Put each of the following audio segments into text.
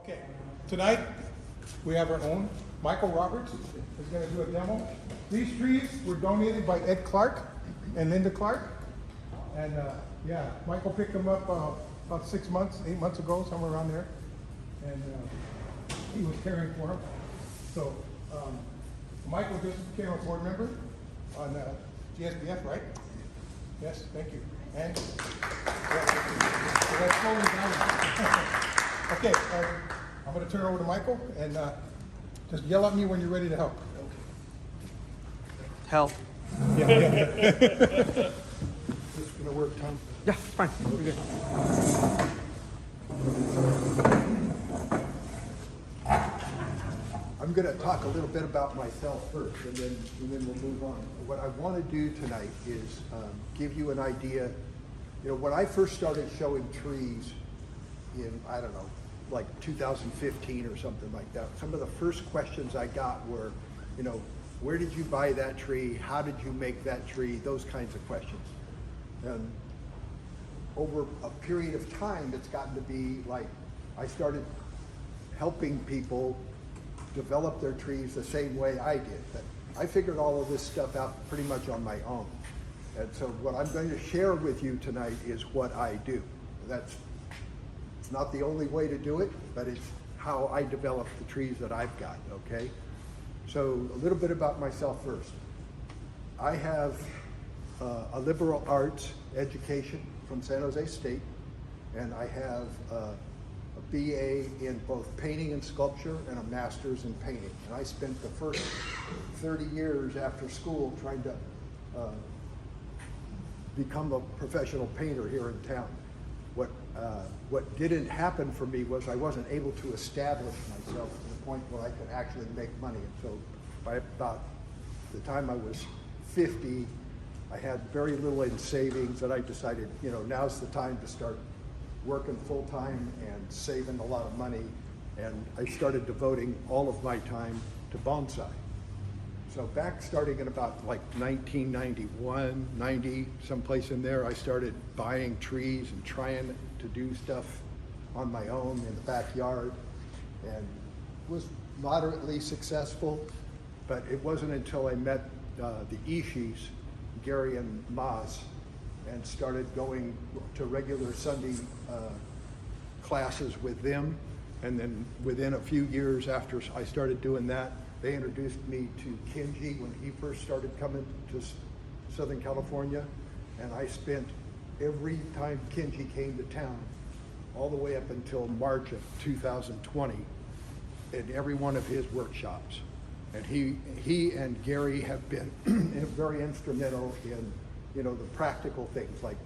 Okay, tonight we have our own. Michael Roberts is going to do a demo. These trees were donated by Ed Clark and Linda Clark. And yeah, Michael picked them up about 6 months, 8 months ago, somewhere around there. And he was caring for them. So Michael just became a board member on GSBF, right? Yes, thank you. And so that's slowing down. Okay, I'm going to turn it over to Michael, and just yell at me when you're ready to help. Help. Yeah. This is going to work, Tom? Yeah, it's fine. We're good. I'm going to talk a little bit about myself first, and then we'll move on. What I want to do tonight is give you an idea. You know, when I first started showing trees in, I don't know, like 2015 or something like that, some of the first questions I got were, you know, where did you buy that tree? How did you make that tree? Those kinds of questions. And over a period of time, it's gotten to be like, I started helping people develop their trees the same way I did. But I figured all of this stuff out pretty much on my own. And so what I'm going to share with you tonight is what I do. It's not the only way to do it, but it's how I develop the trees that I've got, okay? So a little bit about myself first. I have a liberal arts education from San Jose State, and I have a BA in both painting and sculpture and a master's in painting. And I spent the first 30 years after school trying to become a professional painter here in town. What didn't happen for me was I wasn't able to establish myself to the point where I could actually make money. And so by about the time I was 50, I had very little in savings, and I decided, you know, now's the time to start working full time and saving a lot of money. And I started devoting all of my time to bonsai. So back starting in about like 1991, 90, someplace in there, I started buying trees and trying to do stuff on my own in the backyard, and was moderately successful. But it wasn't until I met the Ishis, Gary and Maz, and started going to regular Sunday classes with them. And then within a few years after I started doing that, they introduced me to Kenji when he first started coming to Southern California. And I spent every time Kenji came to town, all the way up until March of 2020, in every one of his workshops. And he and Gary have been very instrumental in, you know, the practical things like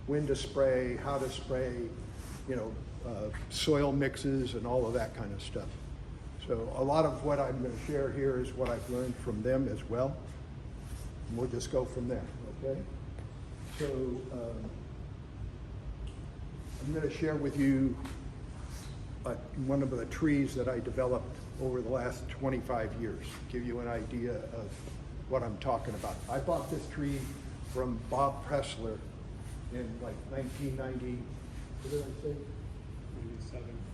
when to spray, how to spray, you know, soil mixes and all of that kind of stuff. So a lot of what I'm going to share here is what I've learned from them as well. And we'll just go from there, okay? So I'm going to share with you one of the trees that I developed over the last 25 years, give you an idea of what I'm talking about. I bought this tree from Bob Pressler in like 1990, what did I say?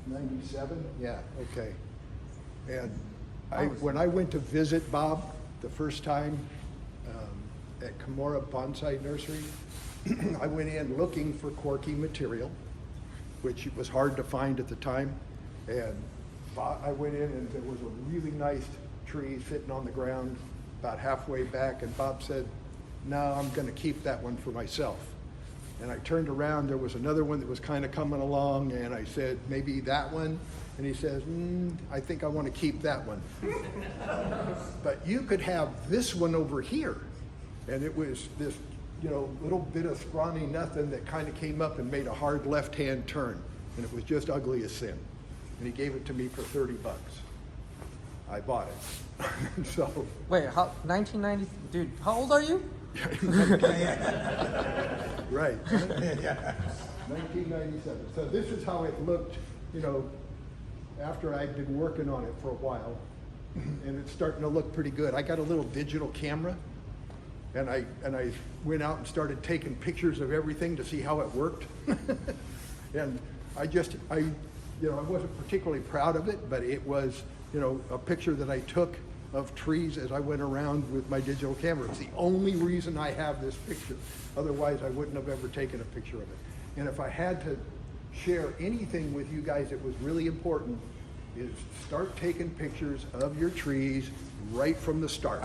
97? Yeah, okay. And when I went to visit Bob the first time at Baikoen Bonsai Nursery, I went in looking for corky material, which was hard to find at the time. And I went in and there was a really nice tree sitting on the ground about halfway back, and Bob said, "No, I'm going to keep that one for myself." And I turned around, there was another one that was kind of coming along, and I said, "Maybe that one?" And he says, "I think I want to keep that one." But you could have this one over here. And it was this, you know, little bit of scrawny nothing that kind of came up and made a hard left-hand turn. And it was just ugly as sin. And he gave it to me for 30 bucks. I bought it. So. Wait, how? 1990? Dude, how old are you? Right. 1997. So this is how it looked, you know, after I'd been working on it for a while. And it's starting to look pretty good. I got a little digital camera, and I went out and started taking pictures of everything to see how it worked. And I you know, I wasn't particularly proud of it, but it was, you know, a picture that I took of trees as I went around with my digital camera. It's the only reason I have this picture. Otherwise, I wouldn't have ever taken a picture of it. And if I had to share anything with you guys that was really important, is start taking pictures of your trees right from the start.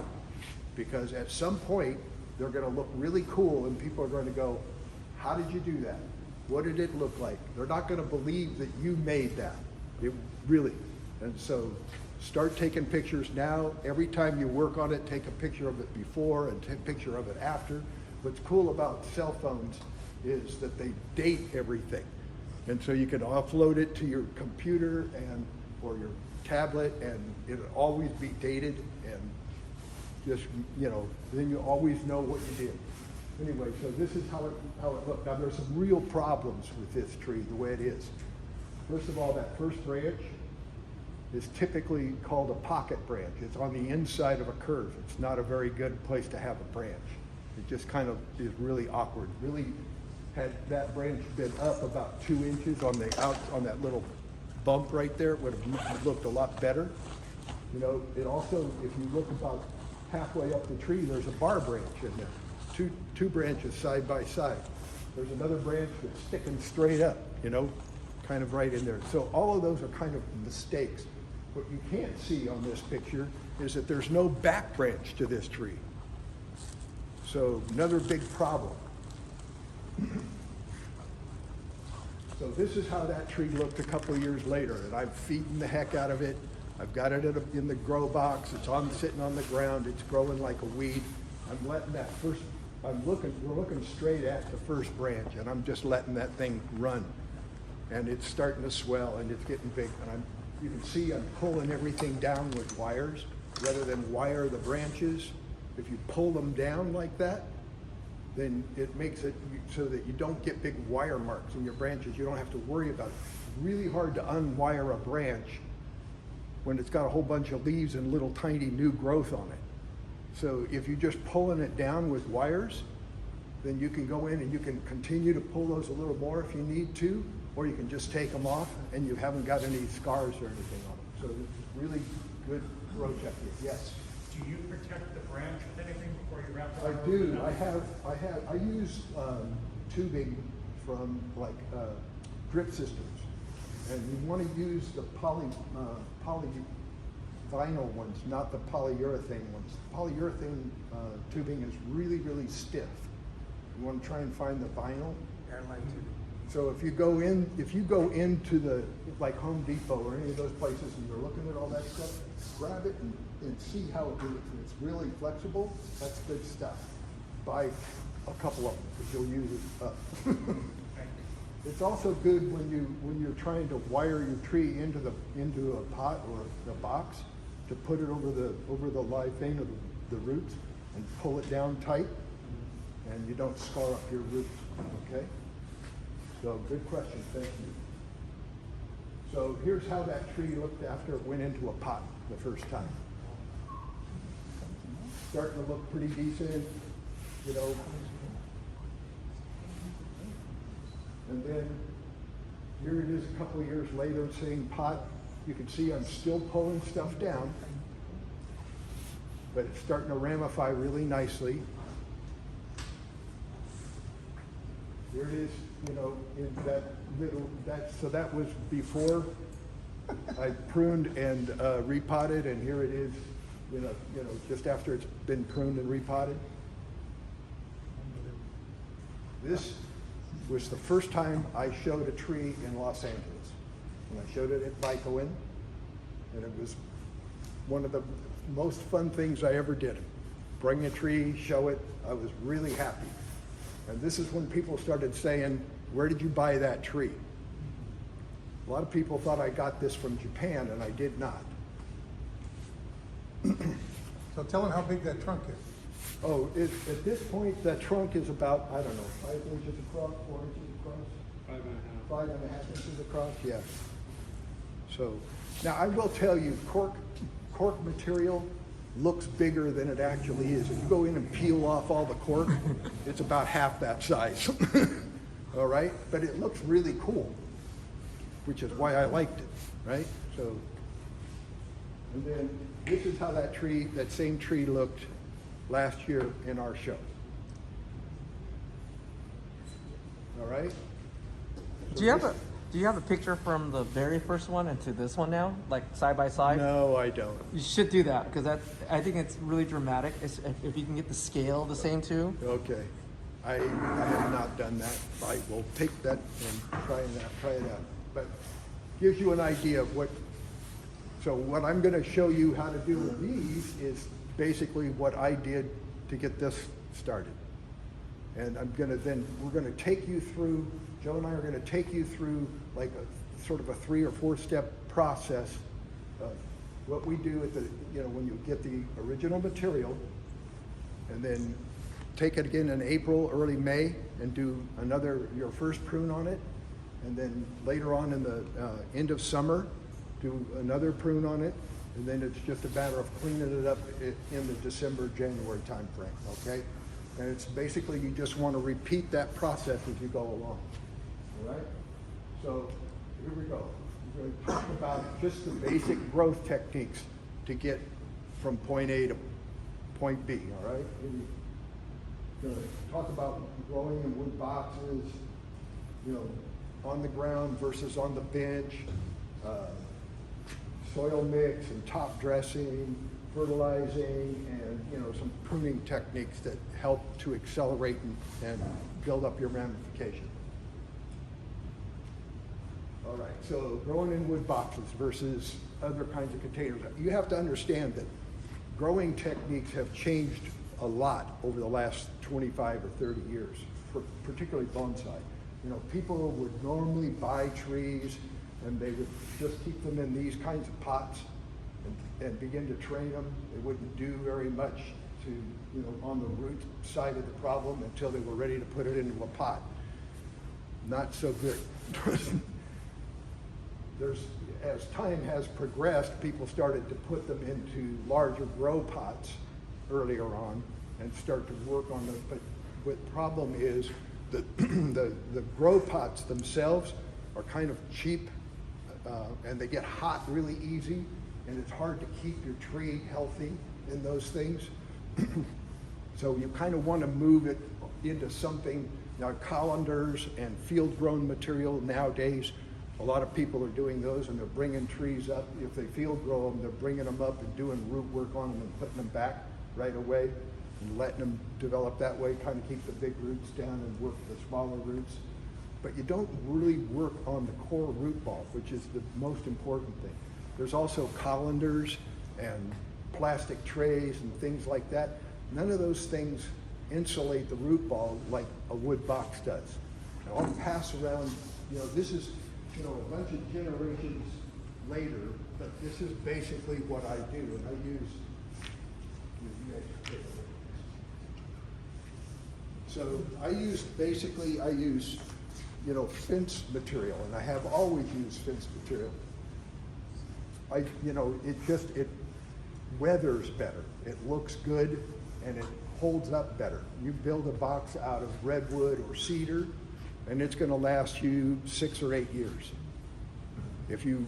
Because at some point, they're gonna look really cool and people are going to go, how did you do that? What did it look like? They're not gonna believe that you made that. It really. And so start taking pictures now. Every time you work on it, take a picture of it before and take a picture of it after. What's cool about cell phones is that they date everything. And so you can offload it to your computer and or your tablet and it'll always be dated and just, you know, then you always know what you did. Anyway, so this is how it looked. Now there's some real problems with this tree, the way it is. First of all, that first branch is typically called a pocket branch. It's on the inside of a curve. It's not a very good place to have a branch. It just kind of is really awkward. Really, had that branch been up about 2 inches on that little bump right there, it would have looked a lot better. You know, it also, if you look about halfway up the tree, there's a bar branch in there. Two branches side by side. There's another branch that's sticking straight up, you know, kind of right in there. So all of those are kind of mistakes. What you can't see on this picture is that there's no back branch to this tree. So another big problem. So this is how that tree looked a couple of years later, and I'm feeding the heck out of it. I've got it in the grow box. It's sitting on the ground. It's growing like a weed. I'm letting that first, we're looking straight at the first branch, and I'm just letting that thing run. And it's starting to swell, and it's getting big. And you can see I'm pulling everything down with wires rather than wire the branches. If you pull them down like that, then it makes it so that you don't get big wire marks in your branches. You don't have to worry about it. It's really hard to unwire a branch when it's got a whole bunch of leaves and little tiny new growth on it. So if you're just pulling it down with wires, then you can go in and you can continue to pull those a little more if you need to, or you can just take them off and you haven't got any scars or anything on them. So it's really good growth technique, yes. Do you protect the branch with anything before you wrap it I around? do. I use tubing from like drip systems, and you want to use the polyvinyl ones, not the polyurethane ones. Polyurethane tubing is really, really stiff. You want to try and find the vinyl. Airline tubing. So if you go into the like Home Depot or any of those places and you're looking at all that stuff, grab it and see how it moves. It's really flexible. That's good stuff. Buy a couple of them because you'll use it up. It's also good when you're trying to wire your tree into a pot or a box to put it over the live vein of the roots and pull it down tight, and you don't scar up your roots. Okay. So good question, thank you. So here's how that tree looked after it went into a pot the first time. Starting to look pretty decent, you know. And then here it is a couple of years later, same pot. You can see I'm still pulling stuff down, but it's starting to ramify really nicely. Here it is, you know, in that little, so that was before I pruned and repotted, and here it is, you know, just after it's been pruned and repotted. This was the first time I showed a tree in Los Angeles. And I showed it at Baikoen, and it was one of the most fun things I ever did. Bring a tree, show it, I was really happy. And this is when people started saying, where did you buy that tree? A lot of people thought I got this from Japan, and I did not. So tell them how big that trunk is. Oh, at this point, the trunk is about, I don't know, 5 inches across, 4 inches across? 5.5. 5.5 inches across, yeah. So, now I will tell you, cork material looks bigger than it actually is. If you go in and peel off all the cork, it's about half that size. All right? But it looks really cool. which is why I liked it, right? So, and then this is how that tree, that same tree looked last year in our show. All right? Do you have a picture from the very first one and to this one now, like side by side? No, I don't. You should do that because I think it's really dramatic. If you can get the scale the same too. Okay. I have not done that. I will take that and try it out. But gives you an idea of what, so what I'm gonna show you how to do with these is basically what I did to get this started. And we're gonna take you through, Joe and I are gonna take you through like a sort of a 3 or 4 step process of what we do at the, when you get the original material, and then take it again in April, early May, and do your first prune on it. And then later on in the end of summer, do another prune on it. And then it's just a matter of cleaning it up in the December, January timeframe, okay? And it's basically, you just want to repeat that process as you go along, all right? So here we go. We're going to talk about just the basic growth techniques to get from point A to point B, all right? Going to talk about growing in wood boxes, on the ground versus on the bench, soil mix and top dressing, fertilizing, and some pruning techniques that help to accelerate and build up your ramification. All right, so growing in wood boxes versus other kinds of containers. You have to understand that growing techniques have changed a lot over the last 25 or 30 years, particularly bonsai. People would normally buy trees and they would just keep them in these kinds of pots and begin to train them. They wouldn't do very much on the root side of the problem until they were ready to put it into a pot. Not so good. As time has progressed, people started to put them into larger grow pots earlier on and start to work on them. But what the problem is that the grow pots themselves are kind of cheap and they get hot really easy, and it's hard to keep your tree healthy in those things. So you kind of want to move it into something. Now, colanders and field-grown material nowadays, a lot of people are doing those, and they're bringing trees up. If they field grow them, they're bringing them up and doing root work on them and putting them back right away and letting them develop that way, kind of keep the big roots down and work the smaller roots. But you don't really work on the core root ball, which is the most important thing. There's also colanders and plastic trays and things like that. None of those things insulate the root ball like a wood box does. Now, I'll pass around, this is, a bunch of generations later, but this is basically what I do, and I use, so I use fence material, and I have always used fence material. It weathers better. It looks good, and it holds up better. You build a box out of redwood or cedar, and it's going to last you 6 or 8 years. If you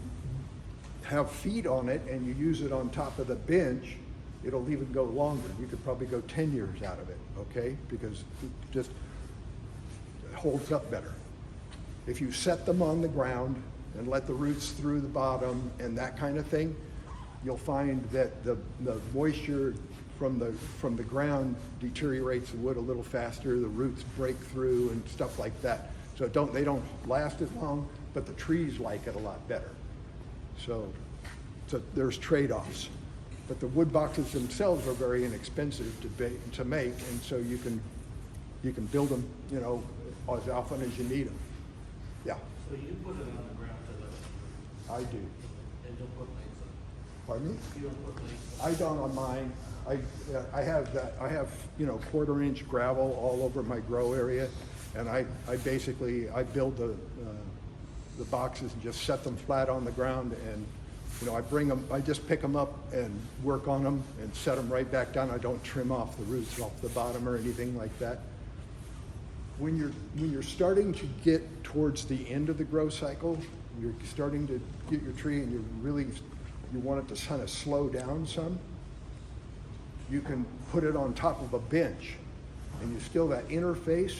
have feet on it and you use it on top of the bench, it'll even go longer. You could probably go 10 years out of it, okay? Because it just holds up better. If you set them on the ground and let the roots through the bottom and that kind of thing, you'll find that the moisture from the ground deteriorates the wood a little faster, the roots break through and stuff like that. So they don't last as long, but the trees like it a lot better. So there's trade-offs. But the wood boxes themselves are very inexpensive to make, and so you can build them, as often as you need them. Yeah. So you put it on the ground to the, I do. and don't put lights on. Pardon me? You don't put lights on. I don't on mine. I have 1/4-inch gravel all over my grow area, and I build the boxes and just set them flat on the ground, and I just pick them up and work on them and set them right back down. I don't trim off the roots off the bottom or anything like that. When you're starting to get towards the end of the grow cycle, you're starting to get your tree and you want it to kind of slow down some, you can put it on top of a bench, and you still that interface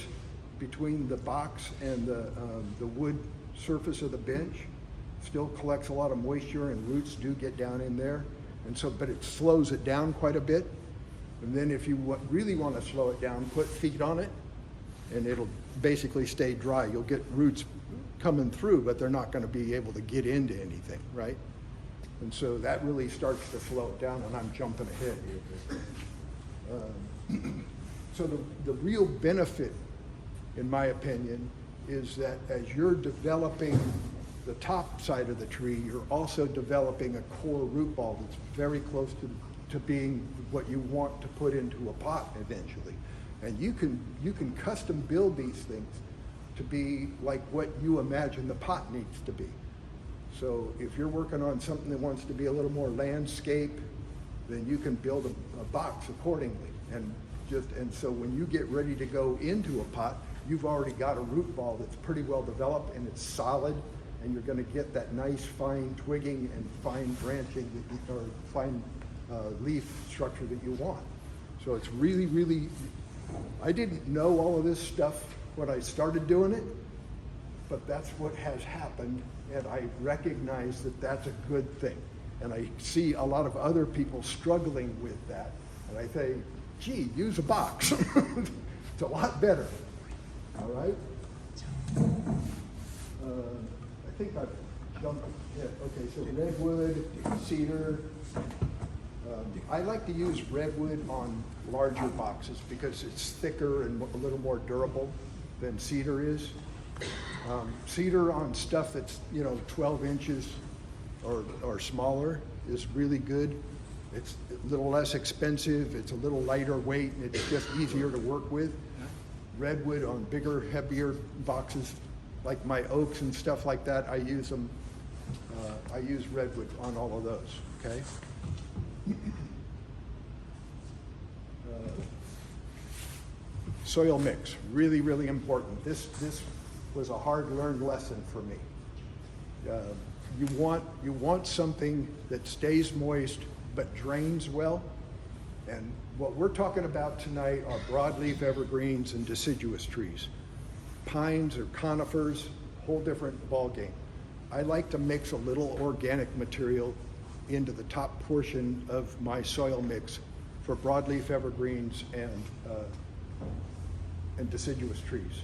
between the box and the wood surface of the bench still collects a lot of moisture, and roots do get down in there, and so but it slows it down quite a bit. And then if you really want to slow it down, put feet on it, and it'll basically stay dry. You'll get roots coming through, but they're not going to be able to get into anything, right? And so that really starts to slow it down, and I'm jumping ahead here. So the real benefit, in my opinion, is that as you're developing the top side of the tree, you're also developing a core root ball that's very close to being what you want to put into a pot eventually. And you can custom build these things to be like what you imagine the pot needs to be. So if you're working on something that wants to be a little more landscape, then you can build a box accordingly. And so when you get ready to go into a pot, you've already got a root ball that's pretty well developed and it's solid, and you're going to get that nice fine twigging and fine branching or fine leaf structure that you want. So it's really, really, I didn't know all of this stuff when I started doing it, but that's what has happened, and I recognize that that's a good thing. And I see a lot of other people struggling with that, and I say, gee, use a box. It's a lot better. All right? I think I've jumped ahead. Okay, so redwood, cedar. I like to use redwood on larger boxes because it's thicker and a little more durable than cedar is. Cedar on stuff that's 12 inches or smaller is really good. It's a little less expensive, it's a little lighter weight, and it's just easier to work with. Redwood on bigger, heavier boxes, like my oaks and stuff like that, I use them. I use redwood on all of those, okay? Soil mix, really, really important. This was a hard-learned lesson for me. You want something that stays moist but drains well. And what we're talking about tonight are broadleaf evergreens and deciduous trees. Pines or conifers, whole different ballgame. I like to mix a little organic material into the top portion of my soil mix for broadleaf evergreens and deciduous trees.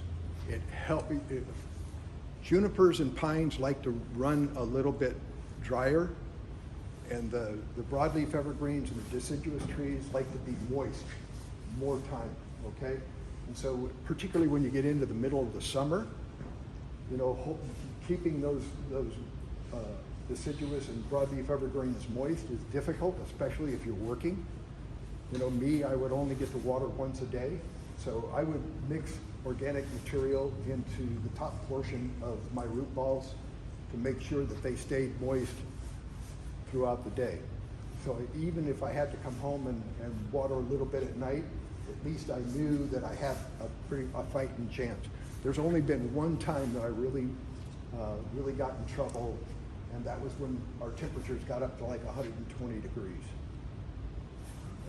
Junipers and pines like to run a little bit drier, and the broadleaf evergreens and the deciduous trees like to be moist more time, okay? And so particularly when you get into the middle of the summer, keeping those deciduous and broadleaf evergreens moist is difficult, especially if you're working. Me, I would only get to water once a day, so I would mix organic material into the top portion of my root balls to make sure that they stayed moist throughout the day. So even if I had to come home and water a little bit at night, at least I knew that I had a fighting chance. There's only been one time that I really got in trouble, and that was when our temperatures got up to like 120 degrees.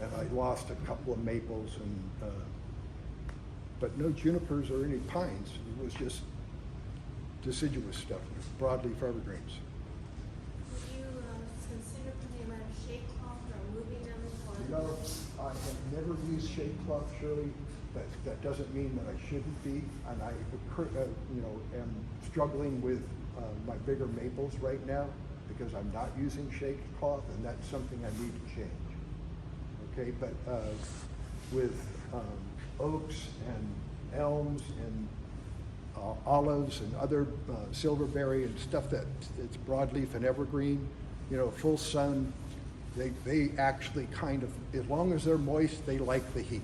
And I lost a couple of maples, but no junipers or any pines. It was just deciduous stuff, broadleaf evergreens. Would you consider putting them out of shade cloth or moving them? Or I have never used shade cloth, Shirley. That doesn't mean that I shouldn't be, and I am struggling with my bigger maples right now because I'm not using shade cloth, and that's something I need to change. Okay, but with oaks and elms and olives and other silverberry and stuff that's broadleaf and evergreen, full sun, they actually kind of, as long as they're moist, they like the heat.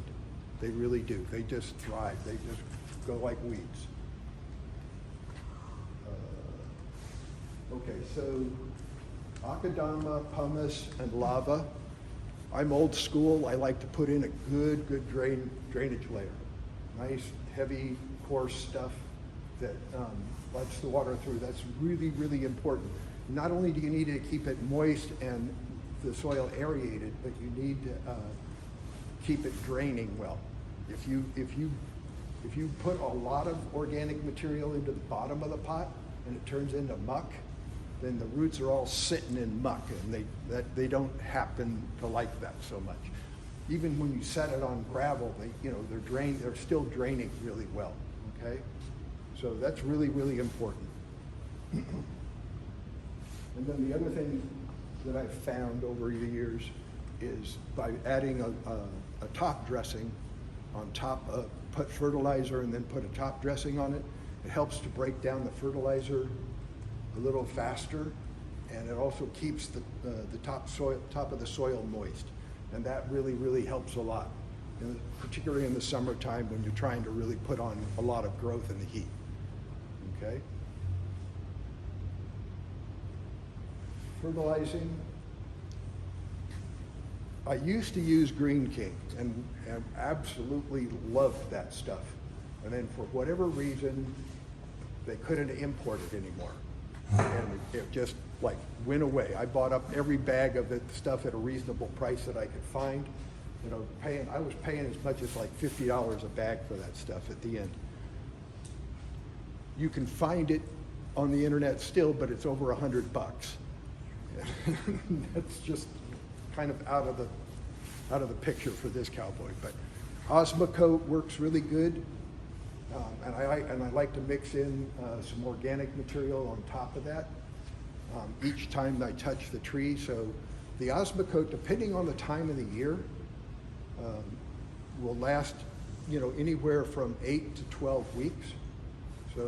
They really do. They just thrive. They just go like weeds. Okay, so Akadama, pumice, and lava. I'm old school. I like to put in a good drainage layer. Nice, heavy, coarse stuff. that lets the water through. That's really, really important. Not only do you need to keep it moist and the soil aerated, but you need to keep it draining well. If you put a lot of organic material into the bottom of the pot and it turns into muck, then the roots are all sitting in muck, and they don't happen to like that so much. Even when you set it on gravel, they're still draining really well. Okay, so that's really, really important. And then the other thing that I've found over the years is by adding a top dressing on top of, put fertilizer and then put a top dressing on it, it helps to break down the fertilizer a little faster, and it also keeps the top of the soil moist. And that really, really helps a lot, particularly in the summertime when you're trying to really put on a lot of growth in the heat. Okay? Fertilizing. I used to use Green King and absolutely loved that stuff. And then for whatever reason, they couldn't import it anymore. And it just like went away. I bought up every bag of the stuff at a reasonable price that I could find. I was paying as much as like $50 a bag for that stuff at the end. You can find it on the internet still, but it's over $100. That's just kind of out of the picture for this cowboy. But Osmocote works really good, and I like to mix in some organic material on top of that each time I touch the tree. So the Osmocote, depending on the time of the year, will last anywhere from 8 to 12 weeks. So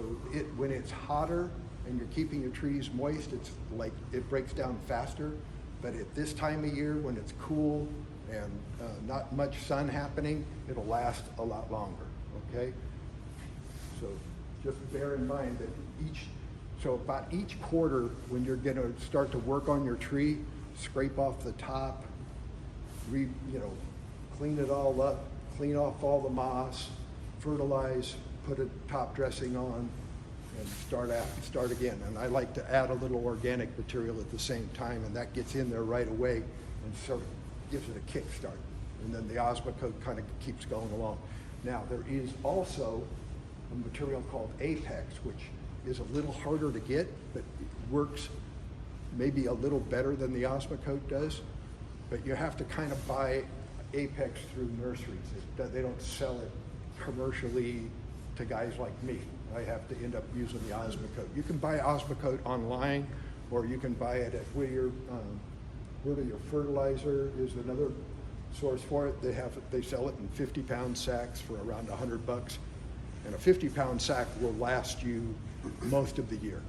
when it's hotter and you're keeping your trees moist, it's like it breaks down faster. But at this time of year, when it's cool and not much sun happening, it'll last a lot longer. Okay. So just bear in mind that about each quarter, when you're going to start to work on your tree, scrape off the top, clean it all up, clean off all the moss, fertilize, put a top dressing on, and start again. And I like to add a little organic material at the same time, and that gets in there right away and sort of gives it a kick start. And then the Osmocote kind of keeps going along. Now, there is also a material called Apex, which is a little harder to get, but it works maybe a little better than the Osmocote does. But you have to kind of buy Apex through nurseries. They don't sell it commercially to guys like me. I have to end up using the Osmocote. You can buy Osmocote online, or you can buy it at Whittier Fertilizer is another source for it. They sell it in 50-pound sacks for around $100. And a 50-pound sack will last you most of the year,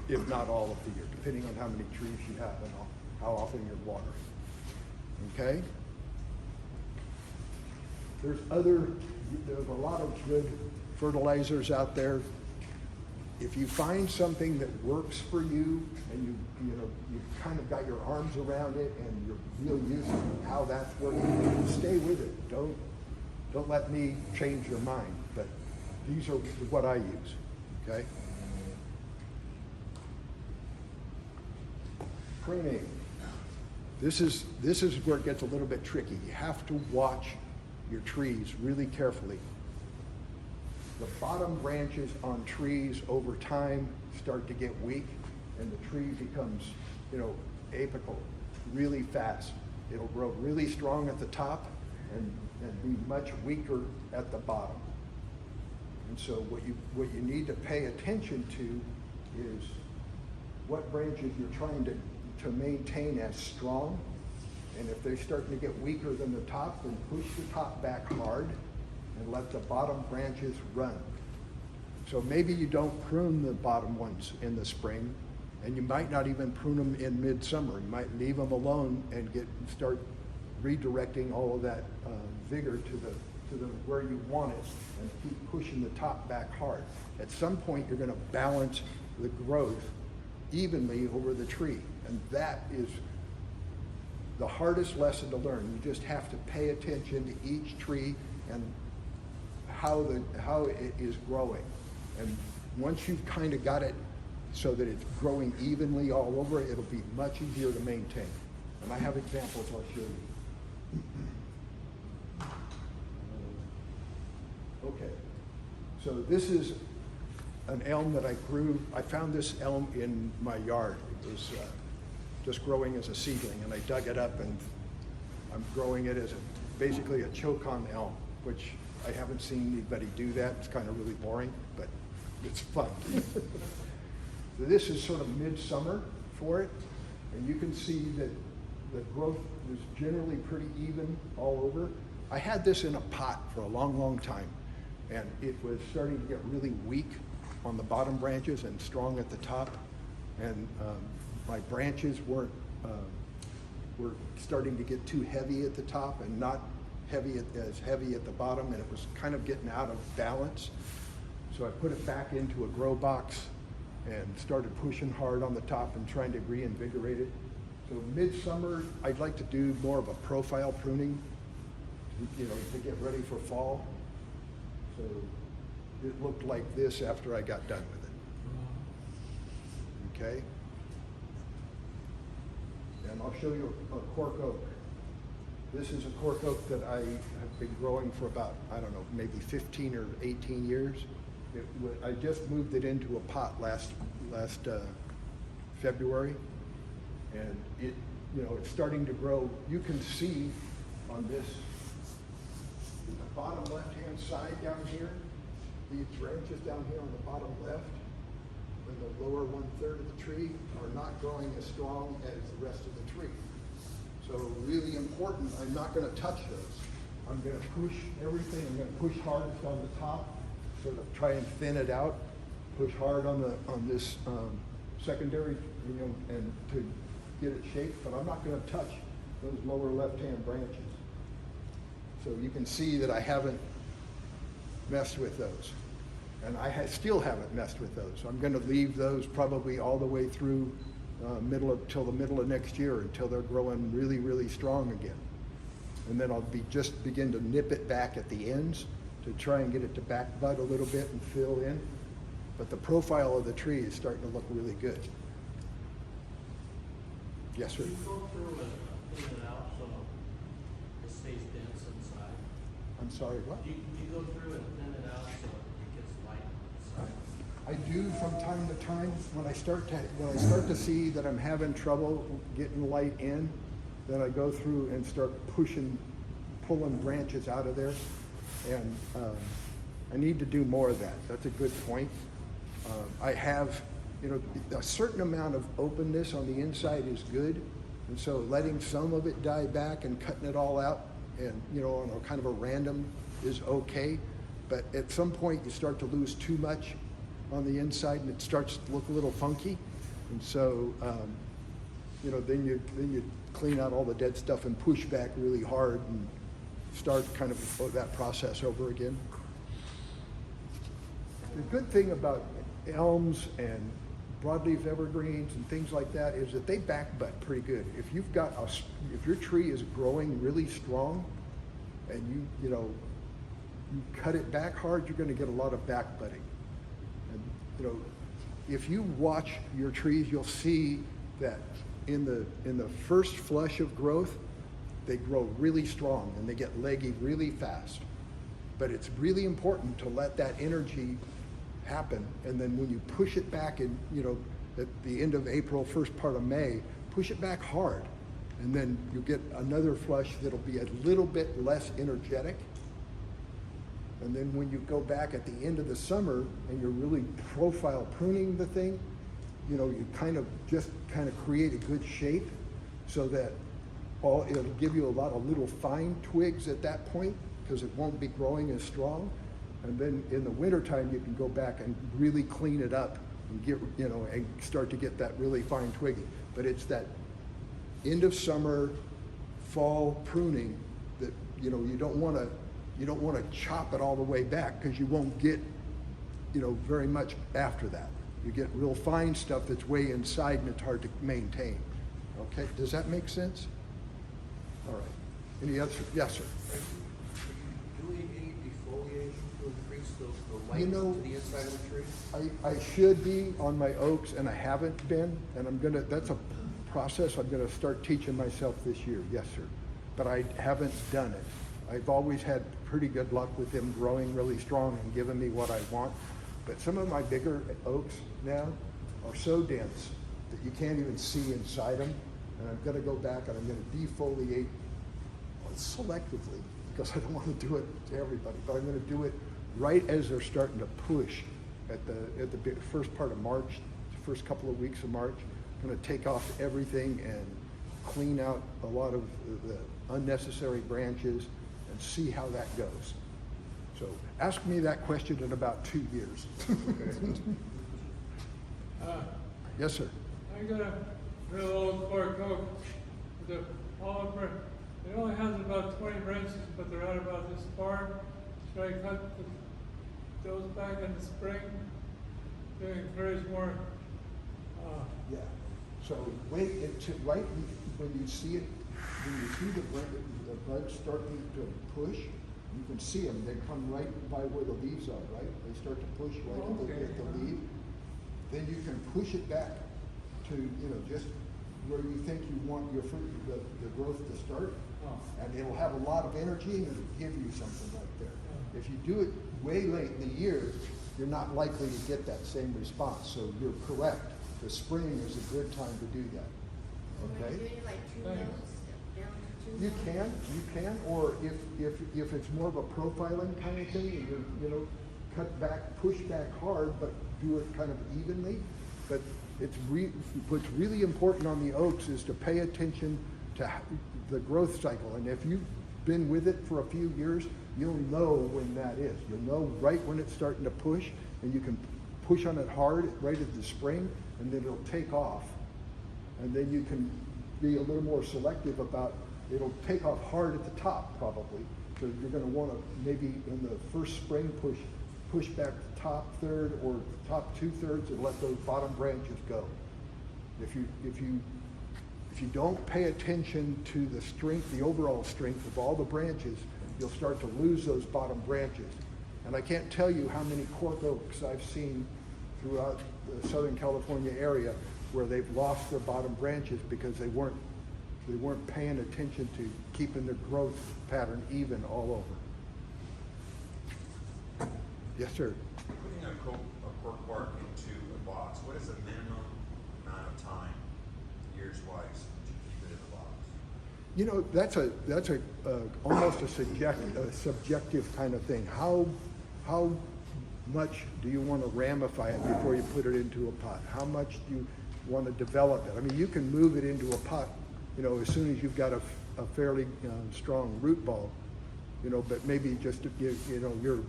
if not all of the year, depending on how many trees you have and how often you're watering. Okay? There's a lot of good fertilizers out there. If you find something that works for you and you've kind of got your arms around it and you're real used to how that's working, stay with it. Don't let me change your mind. But these are what I use. Okay? Pruning. This is where it gets a little bit tricky. You have to watch your trees really carefully. The bottom branches on trees over time start to get weak, and the tree becomes, apical really fast. It'll grow really strong at the top and be much weaker at the bottom. And so what you need to pay attention to is what branches you're trying to maintain as strong. And if they're starting to get weaker than the top, then push the top back hard and let the bottom branches run. So maybe you don't prune the bottom ones in the spring, and you might not even prune them in midsummer. You might leave them alone and start redirecting all of that vigor to the where you want it, and keep pushing the top back hard. At some point, you're going to balance the growth evenly over the tree, and that is the hardest lesson to learn. You just have to pay attention to each tree and how it is growing. And once you've kind of got it so that it's growing evenly all over, it'll be much easier to maintain. And I have examples I'll show you. Okay, so this is an elm that I grew. I found this elm in my yard. It was just growing as a seedling, and I dug it up, and I'm growing it as basically a choke-on elm, which I haven't seen anybody do that. It's kind of really boring, but it's fun. So this is sort of midsummer for it, and you can see that the growth was generally pretty even all over. I had this in a pot for a long, long time, and it was starting to get really weak on the bottom branches and strong at the top, and my branches were starting to get too heavy at the top and not as heavy at the bottom, and it was kind of getting out of balance. So I put it back into a grow box and started pushing hard on the top and trying to reinvigorate it. So midsummer, I'd like to do more of a profile pruning, you know, to get ready for fall. So it looked like this after I got done with it. Okay? And I'll show you a cork oak. This is a cork oak that I have been growing for about, I don't know, maybe 15 or 18 years. I just moved it into a pot last February, and it, you know, it's starting to grow. You can see on this, in the bottom left-hand side down here, these branches down here on the bottom left, and the lower 1/3 of the tree are not growing as strong as the rest of the tree. So really important, I'm not going to touch those. I'm going to push everything. I'm going to push hardest on the top, sort of try and thin it out. Push hard on this secondary, you know, and to get it shaped. But I'm not going to touch those lower left-hand branches. So you can see that I haven't messed with those, and I still haven't messed with those. I'm going to leave those probably all the way through till the middle of next year, until they're growing really, really strong again. And then I'll just begin to nip it back at the ends to try and get it to back bud a little bit and fill in. But the profile of the tree is starting to look really good. Yes, sir. Do you go through and thin it out so it stays dense inside? I'm sorry, what? Do you go through and thin it out so it gets light inside? I do from time to time. When I start to see that I'm having trouble getting light in, then I go through and start pulling branches out of there. And I need to do more of that. That's a good point. I have, you know, a certain amount of openness on the inside is good, and so letting some of it die back and cutting it all out, and you know, on a kind of a random is okay. But at some point, you start to lose too much on the inside, and it starts to look a little funky. And so, you know, then you clean out all the dead stuff and push back really hard and start kind of that process over again. The good thing about elms and broadleaf evergreens and things like that is that they back bud pretty good. If if your tree is growing really strong, and you cut it back hard, you're going to get a lot of back budding. And you know, if you watch your trees, you'll see that in the first flush of growth, they grow really strong and they get leggy really fast. But it's really important to let that energy happen, and then when you push it back in, you know, at the end of April, first part of May, push it back hard, and then you'll get another flush that'll be a little bit less energetic. And then when you go back at the end of the summer and you're really profile pruning the thing, you know, you kind of create a good shape, so that it'll give you a lot of little fine twigs at that point, because it won't be growing as strong. And then in the wintertime, you can go back and really clean it up and get, you know, and start to get that really fine twigging. But it's that end of summer, fall pruning that, you know, you don't want to chop it all the way back, because you won't get, you know, very much after that. You get real fine stuff that's way inside, and it's hard to maintain. Okay, does that make sense? All right. Any other? Yes, sir. Are you doing any defoliation to increase introduce the You light know, to the inside of the tree? I should be on my oaks, and I haven't been, and that's a process I'm gonna start teaching myself this year, yes, sir. But I haven't done it. I've always had pretty good luck with them growing really strong and giving me what I want. But some of my bigger oaks now are so dense that you can't even see inside them. And I'm gonna go back and I'm gonna defoliate selectively, because I don't wanna do it to everybody, but I'm gonna do it right as they're starting to push at the first part of March, the first couple of weeks of March. I'm gonna take off everything and clean out a lot of the unnecessary branches and see how that goes. So ask me that question in about 2 years. Yes, sir. I got a real old Cork oak with a olive branch. It only has about 20 branches, but they're out about this far. Should I cut those back in the spring to encourage more? Yeah. So wait until right when you see it, when you see the buds starting to push, you can see them. They come right by where the leaves are, right? They start to push right at the leaf. Then you can push it back to, just where you think you want your fruit, the growth to start. Oh. And it'll have a lot of energy and it'll give you something right there. If you do it way late in the year, you're not likely to get that same response. So you're correct. The spring is a good time to do that. When Okay? you're doing like 2 Thank you. notes, down to 2 You notes. can, or if it's more of a profiling kind of thing, and you're, cut back, push back hard, but do it kind of evenly. But what's really important on the oaks is to pay attention to the growth cycle. And if you've been with it for a few years, you'll know when that is. You'll know right when it's starting to push, and you can push on it hard right at the spring, and then it'll take off. And then you can be a little more selective about, it'll take off hard at the top probably. So you're gonna wanna maybe in the first spring push back the top third or top 2/3 and let those bottom branches go. If you don't pay attention to the strength, the overall strength of all the branches, you'll start to lose those bottom branches. And I can't tell you how many cork oaks I've seen throughout the Southern California area where they've lost their bottom branches because they weren't paying attention to keeping their growth pattern even all over. Yes, sir. Putting a cork bark into a box, what is the minimum amount of time, years-wise, to keep it in the box? That's almost a subjective kind of thing. How much do you want to ramify it before you put it into a pot? How much do you want to develop it? I mean, you can move it into a pot, as soon as you've got a fairly strong root ball, but maybe just you're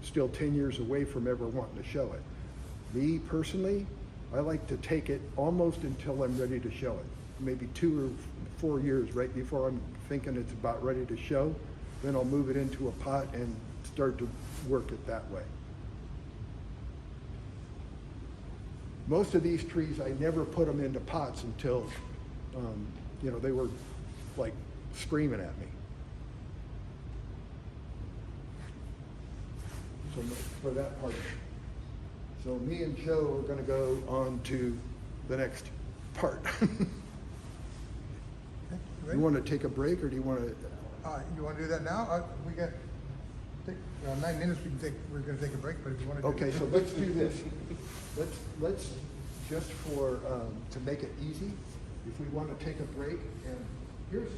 still 10 years away from ever wanting to show it. Me personally, I like to take it almost until I'm ready to show it. Maybe 2 or 4 years right before I'm thinking it's about ready to show. Then I'll move it into a pot and start to work it that way. Most of these trees, I never put them into pots until, they were like screaming at me. So for that part of it. So me and Joe are gonna go on to the next part. You wanna take a break or do you wanna? You wanna do that now? We got, 9 minutes, we're gonna take a break, but if you wanna do it. Okay, so let's do this. Let's just to make it easy, if we want to take a break, and here's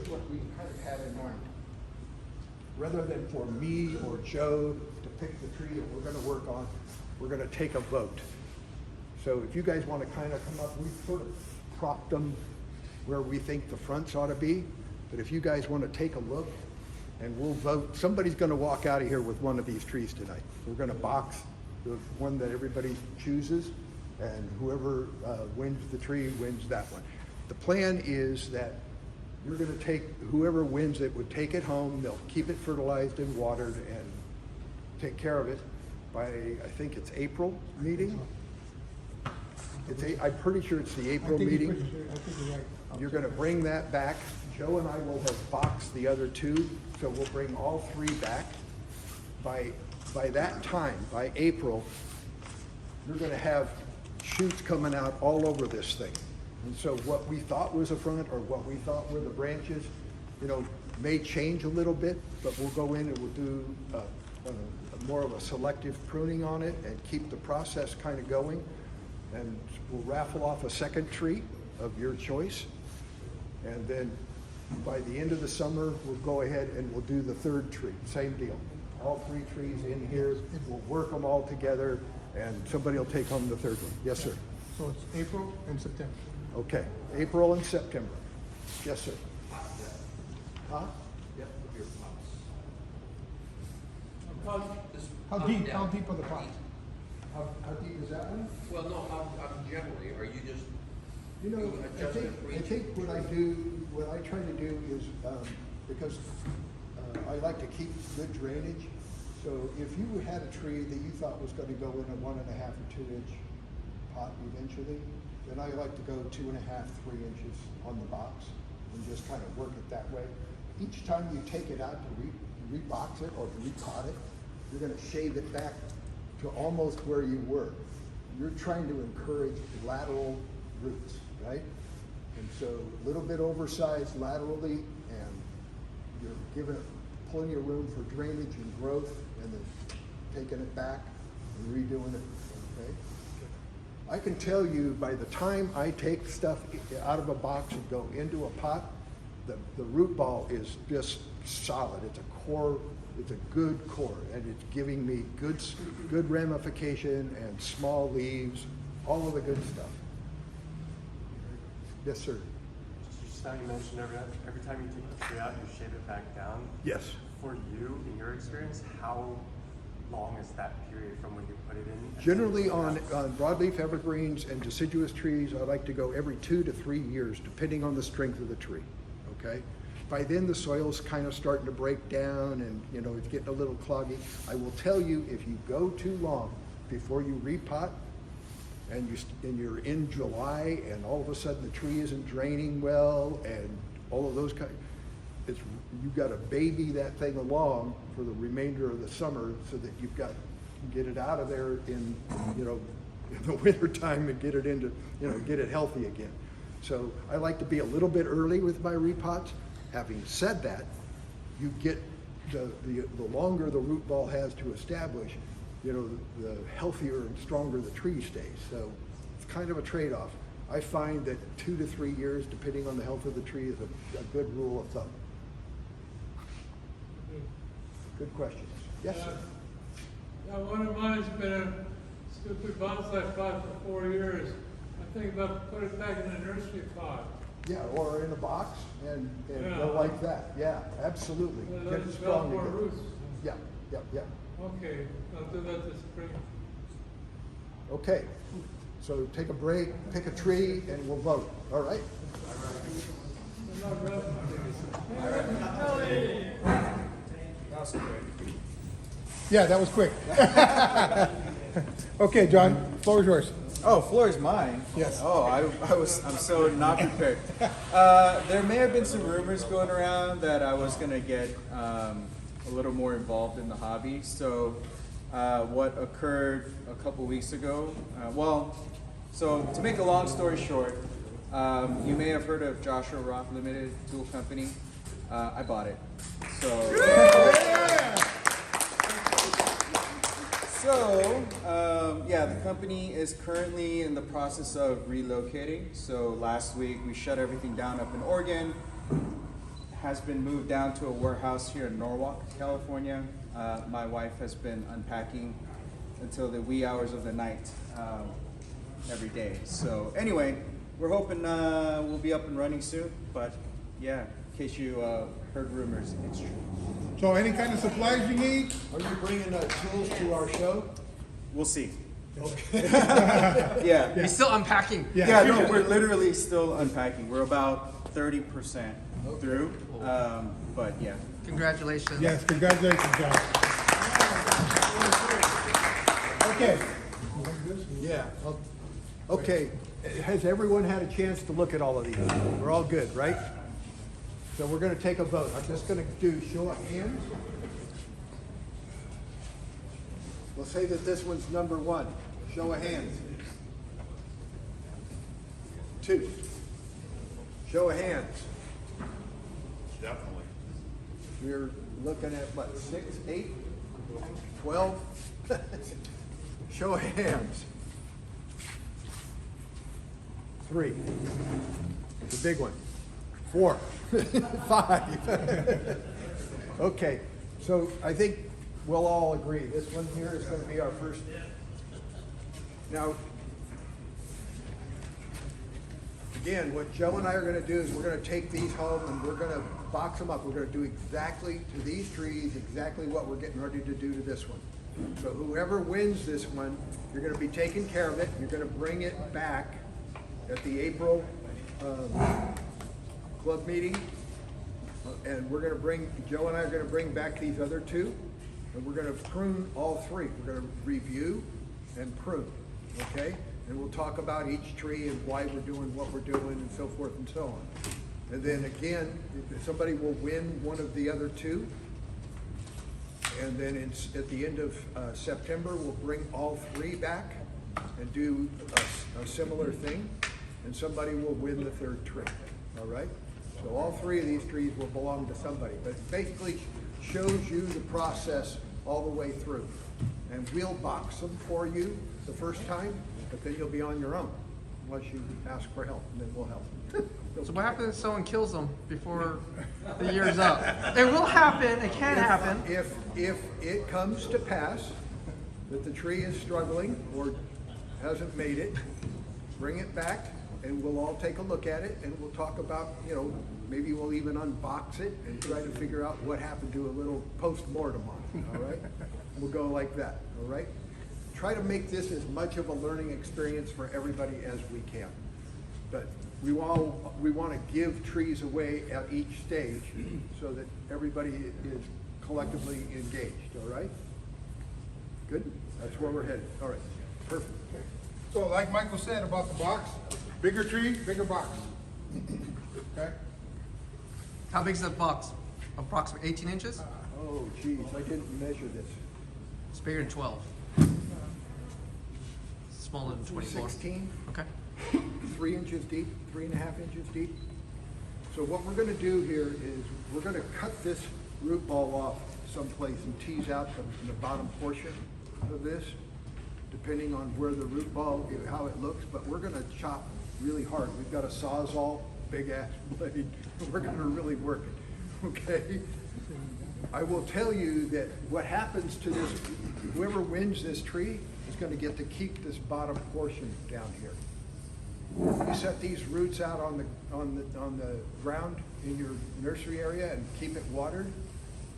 what we kind of had in mind. Rather than for me or Joe to pick the tree that we're going to work on, we're going to take a vote. So if you guys want to kind of come up, we sort of propped them where we think the fronts ought to be, but if you guys want to take a look, and we'll vote, somebody's going to walk out of here with one of these trees tonight. We're going to box the one that everybody chooses, and whoever wins the tree wins that one. The plan is that you're going to take, whoever wins it would take it home, they'll keep it fertilized and watered and take care of it by, I think it's April meeting? I'm pretty sure it's the April meeting. I think you're right. You're gonna bring that back. Joe and I will have boxed the other 2, so we'll bring all 3 back by by that time, by April, you're gonna have shoots coming out all over this thing. And so what we thought was a front, or what we thought were the branches, you know, may change a little bit, but we'll go in and we'll do more of a selective pruning on it and keep the process kind of going. And we'll raffle off a second tree of your choice. And then by the end of the summer, we'll go ahead and we'll do the third tree, same deal. All 3 trees in here, we'll work them all together, and somebody will take home the third one. Yes, sir. So it's April and September. Okay, April and September. Yes, sir. Huh? Yep, with your pots. How deep are the pots? How deep is that one? Well, no, how generally, are you just, You know, You I adjust think, it for I each- think what I try to do is, because I like to keep good drainage. So if you had a tree that you thought was gonna go in a 1.5 or 2 inch pot eventually, then I like to go 2.5, 3 inches on the box and just kind of work it that way. Each time you take it out to rebox it or repot it, you're gonna shave it back to almost where you were. You're trying to encourage lateral roots, right? And so a little bit oversized laterally, and you're giving it plenty of room for drainage and growth, and then taking it back and redoing it, okay? I can tell you, by the time I take stuff out of a box and go into a pot, the root ball is just solid. It's a core, it's a good core, and it's giving me good ramification and small leaves, all of the good stuff. Yes, sir. Just now you mentioned every time you take the tree out, you shave it back down. Yes. For you, in your experience, how long is that period from when you put it in? Generally on broadleaf evergreens and deciduous trees, I like to go every 2 to 3 years, depending on the strength of the tree, okay? By then, the soil's kind of starting to break down and, you know, it's getting a little cloggy. I will tell you, if you go too long before you repot, and you're in July, and all of a sudden the tree isn't draining well, and all of those you've got to baby that thing along for the remainder of the summer, so that you get it out of there in, you know, in the winter time, and get it into, you know, get it healthy again. So I like to be a little bit early with my repots. Having said that, you get the longer the root ball has to establish, you know, the healthier and stronger the tree stays. So it's kind of a trade-off. I find that 2 to 3 years, depending on the health of the tree, is a good rule of thumb. Good questions. Yes, sir. Yeah, one of mine's been a stupid bonsai pot for 4 years. I think about put it back in a nursery pot. Yeah, or in a box and Yeah. go like that. Yeah, absolutely. Well, Get it those strong more again. roots. Yeah, yeah, yeah. Okay, I'll do that this spring. Okay, so take a break, pick a tree, and we'll vote. All right? I'm not ready. Yeah, that was quick. Okay, John, floor is yours. Oh, floor is mine. Yes. Oh, I'm so not prepared. There may have been some rumors going around that I was gonna get a little more involved in the hobby. So, what occurred a couple weeks ago? So to make a long story short, you may have heard of Joshua Roth Limited Tool Company. I bought it. So, yeah, the company is currently in the process of relocating. So last week we shut everything down up in Oregon. Has been moved down to a warehouse here in Norwalk, California. My wife has been unpacking until the wee hours of the night every day. So anyway, we're hoping we'll be up and running soon. But yeah, in case you heard rumors, it's true. So any kind of supplies you need? Are you bringing tools to our show? We'll see. Yeah. He's still unpacking. Yeah, no, we're literally still unpacking. We're about 30% through, but yeah. Congratulations. Yes, congratulations, John. Okay. Yeah. Okay, has everyone had a chance to look at all of these? We're all good, right? So we're gonna take a vote. I'm just gonna do show of hands. We'll say that this one's number 1. Show of hands. 2. Show of hands. Definitely. You're looking at what, 6, 8, 12? Show of hands. 3. The big one. 4. 5. Okay, so I think we'll all agree this one here is going to be our first. Now, again, what Joe and I are going to do is we're going to take these home and we're going to box them up. We're going to do exactly to these trees exactly what we're getting ready to do to this one. So whoever wins this one, you're going to be taking care of it. You're going to bring it back at the April club meeting. And we're going to bring, Joe and I are going to bring back these other 2. And we're going to prune all 3. We're going to review and prune, okay? And we'll talk about each tree and why we're doing what we're doing and so forth and so on. And then again, if somebody will win one of the other 2. And then it's at the end of September, we'll bring all 3 back and do a similar thing. And somebody will win the 3rd tree, all right? So all 3 of these trees will belong to somebody. But it basically shows you the process all the way through. And we'll box them for you the first time, but then you'll be on your own unless you ask for help, and then we'll help. So what happens if someone kills them before the year's up? It will happen. It can happen. If it comes to pass that the tree is struggling or hasn't made it, bring it back and we'll all take a look at it and we'll talk about, you know, maybe we'll even unbox it and try to figure out what happened to a little post-mortem on it, all right? We'll go like that, all right? Try to make this as much of a learning experience for everybody as we can. But we want to give trees away at each stage so that everybody is collectively engaged, all right? Good? That's where we're headed. All right, perfect. So like Michael said about the box, bigger tree, bigger box. Okay? How big is that box? Approximately 18 inches? Oh, geez, I didn't measure this. It's bigger than 12. Smaller than 24. 16, Okay. 3 inches deep, 3.5 inches deep. So what we're gonna do here is we're gonna cut this root ball off someplace and tease out the bottom portion of this, depending on where the root ball, how it looks, but we're gonna chop really hard. We've got a Sawzall, big ass blade. We're gonna really work it, okay? I will tell you that what happens to this, whoever wins this tree is gonna get to keep this bottom portion down here. You set these roots out on the ground in your nursery area and keep it watered,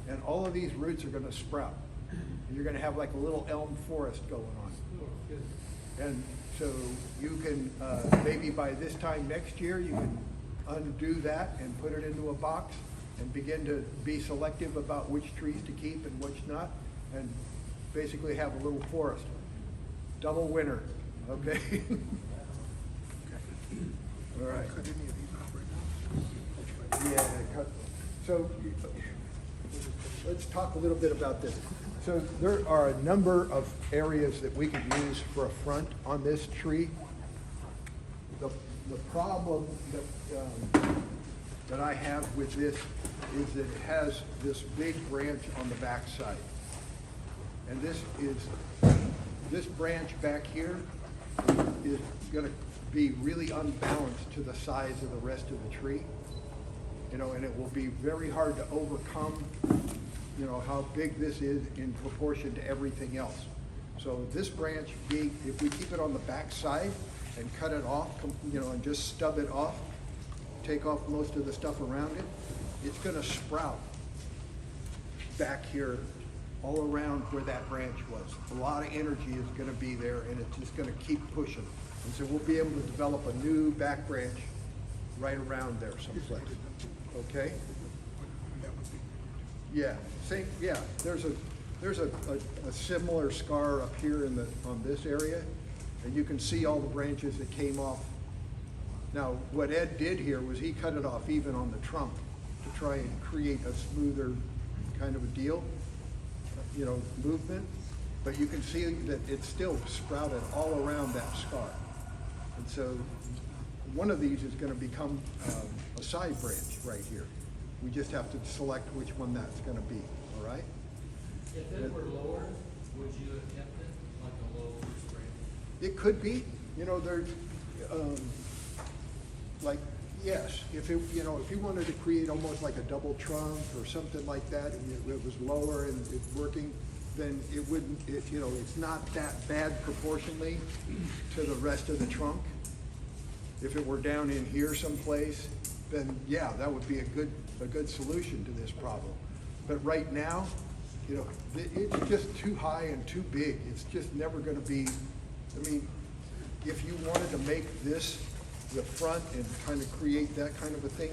and all of these roots are gonna sprout. And you're gonna have like a little elm forest going on. And so you can, maybe by this time next year, you can undo that and put it into a box and begin to be selective about which trees to keep and which not, and basically have a little forest. Double winner, okay? All right. Yeah, cut. So let's talk a little bit about this. So there are a number of areas that we could use for a front on this tree. The problem that I have with this is that it has this big branch on the back side. And this branch back here is gonna be really unbalanced to the size of the rest of the tree. You know, and it will be very hard to overcome, you know, how big this is in proportion to everything else. So this branch, if we keep it on the back side and cut it off, you know, and just stub it off, take off most of the stuff around it, it's gonna sprout back here all around where that branch was. A lot of energy is gonna be there and it's just gonna keep pushing. And so we'll be able to develop a new back branch right around there someplace, okay? Yeah, same, yeah, there's a similar scar up here on this area, and you can see all the branches that came off. Now, what Ed did here was he cut it off even on the trunk to try and create a smoother kind of a deal, you know, movement. But you can see that it's still sprouted all around that scar. And so one of these is gonna become a side branch right here. We just have to select which one that's gonna be, all right? If it were lower, would you have kept it like a low spring? It could be, you know, there's, like, yes, if it, you know, if you wanted to create almost like a double trunk or something like that, and it was lower and it's working, then it wouldn't, you know, it's not that bad proportionally to the rest of the trunk. If it were down in here someplace, then yeah, that would be a good solution to this problem. But right now, you know, it's just too high and too big. It's just never gonna be, I mean, if you wanted to make this the front and kind of create that kind of a thing,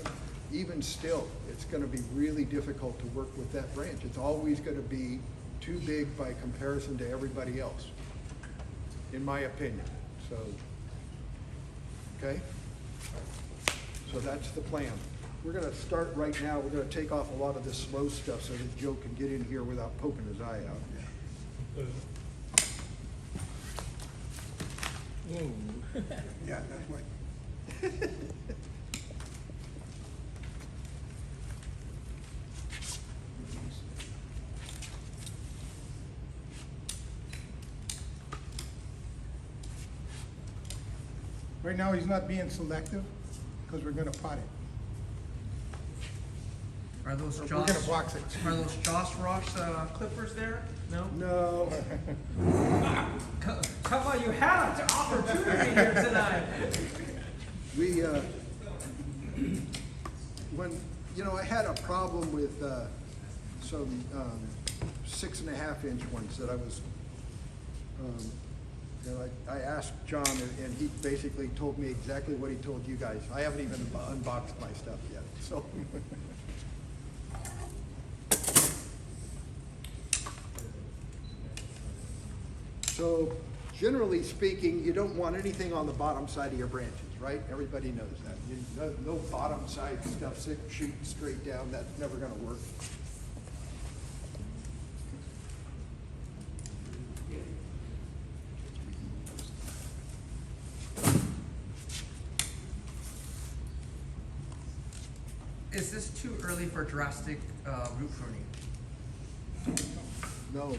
even still, it's gonna be really difficult to work with that branch. It's always gonna be too big by comparison to everybody else, in my opinion, so, okay? So that's the plan. We're gonna start right now, we're gonna take off a lot of this slow stuff so that Joe can get in here without poking his eye out. Yeah, that's right. Right now, he's not being selective, because we're gonna pot it. Are those We're Joss? gonna box it. Are those Joss Ross clippers there? No. No, Come on, you had an opportunity here tonight. we, when, you know, I had a problem with, some, 6.5-inch ones that I was, you know, I asked John and he basically told me exactly what he told you guys. I haven't even unboxed my stuff yet, so. So generally speaking, you don't want anything on the bottom side of your branches, right? Everybody knows that. No bottom side stuff shooting straight down, that's never gonna work. Is this too early for drastic root pruning? No,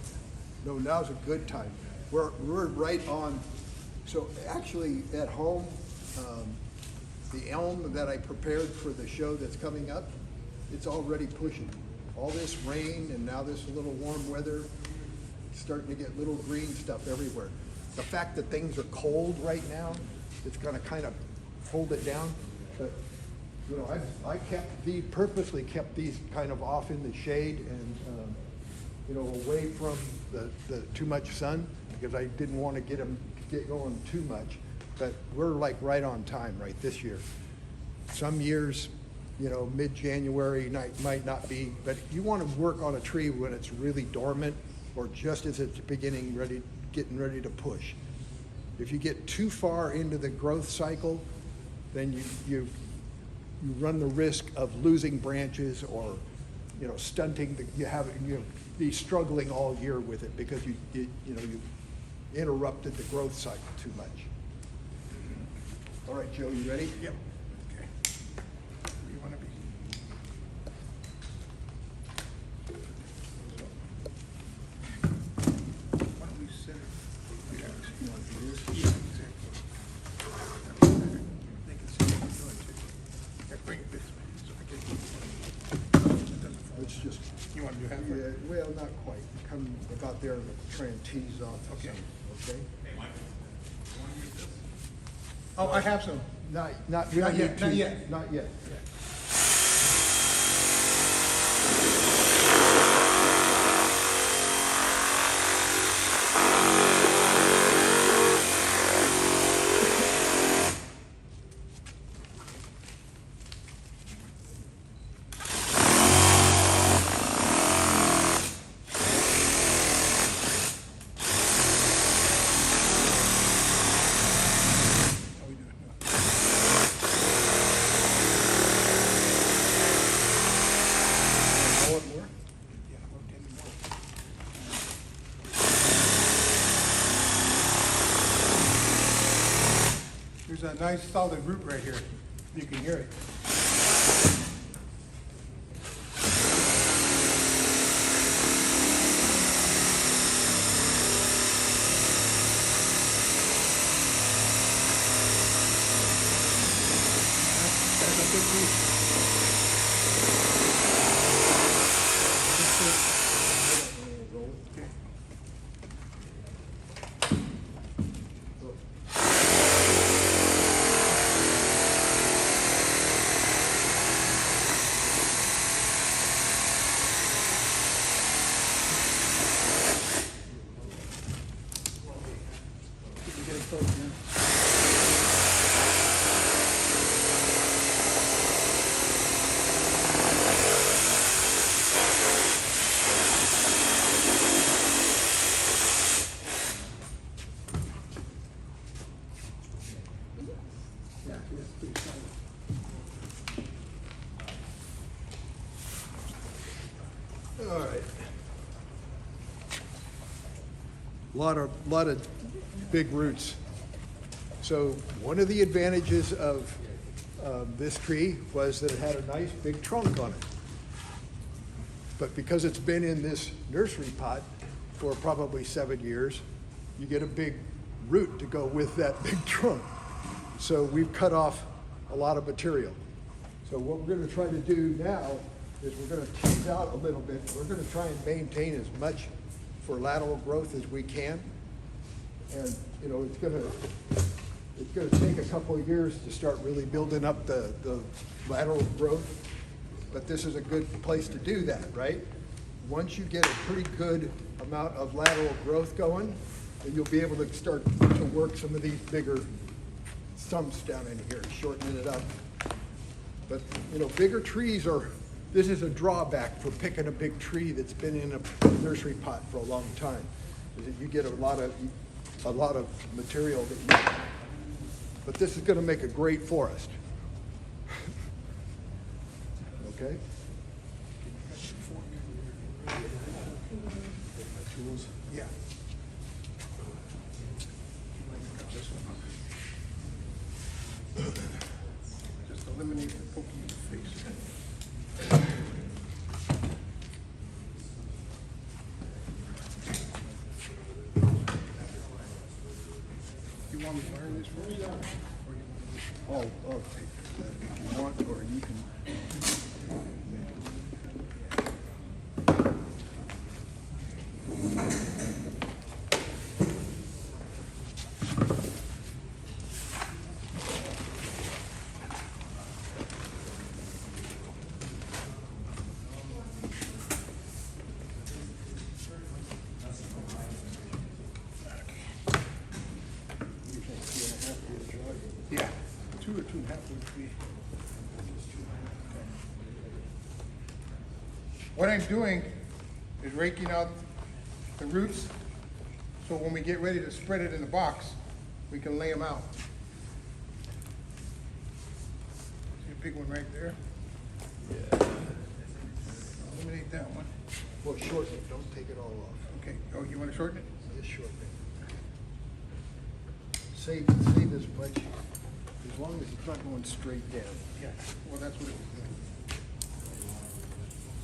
now's a good time. We're right on, so actually at home, the elm that I prepared for the show that's coming up, it's already pushing. All this rain and now this little warm weather, it's starting to get little green stuff everywhere. The fact that things are cold right now, it's gonna kind of hold it down. But, you know, I purposely kept these kind of off in the shade and, you know, away from the too much sun, because I didn't want to get going too much. But we're like right on time right this year. Some years, you know, mid-January might not be, but you want to work on a tree when it's really dormant or just as it's getting ready to push. If you get too far into the growth cycle, then you run the risk of losing branches or, you know, stunting. You be struggling all year with it because you interrupted the growth cycle too much. All right, Joe, you ready? Yep. Okay. Where you wanna be? Why don't we set it? Yeah, you wanna do this? Yeah, exactly. They can see what I'm doing too. Yeah, bring it this way, so I can. It doesn't fall. It's just, You wanna do halfway? yeah, well, not quite. Come about there and try and tease off. Okay. Okay? Oh, I have some. Not Not really yet, not yet. Not yet. How we doing? a nice solid root right here. You can hear it. That's a big root. All right. Lot of big roots. So one of the advantages of this tree was that it had a nice big trunk on it. But because it's been in this nursery pot for probably 7 years, you get a big root to go with that big trunk. So we've cut off a lot of material. So what we're gonna try to do now is we're gonna tease out a little bit. We're gonna try and maintain as much for lateral growth as we can. And, you know, it's gonna take a couple of years to start really building up the lateral growth. But this is a good place to do that, right? Once you get a pretty good amount of lateral growth going, then you'll be able to start to work some of these bigger stumps down in here, shortening it up. But, you know, bigger trees this is a drawback for picking a big tree that's been in a nursery pot for a long time, is that you get a lot of material that but this is gonna make a great forest. Okay? Tools? Yeah. Just eliminate the poking in the face. You want me to iron this first? Or I'll take that if you want, or you can. Yeah, 2 or 2.5 would be. What I'm doing is raking out the roots, so when we get ready to spread it in the box, we can lay them out. See a big one right there? Yeah. Eliminate that one. Well, shorten it, don't take it all off. Okay, oh, you want to shorten it? Just shorten it. Save as much, as long as it's not going straight down. Yeah, well, that's what it was.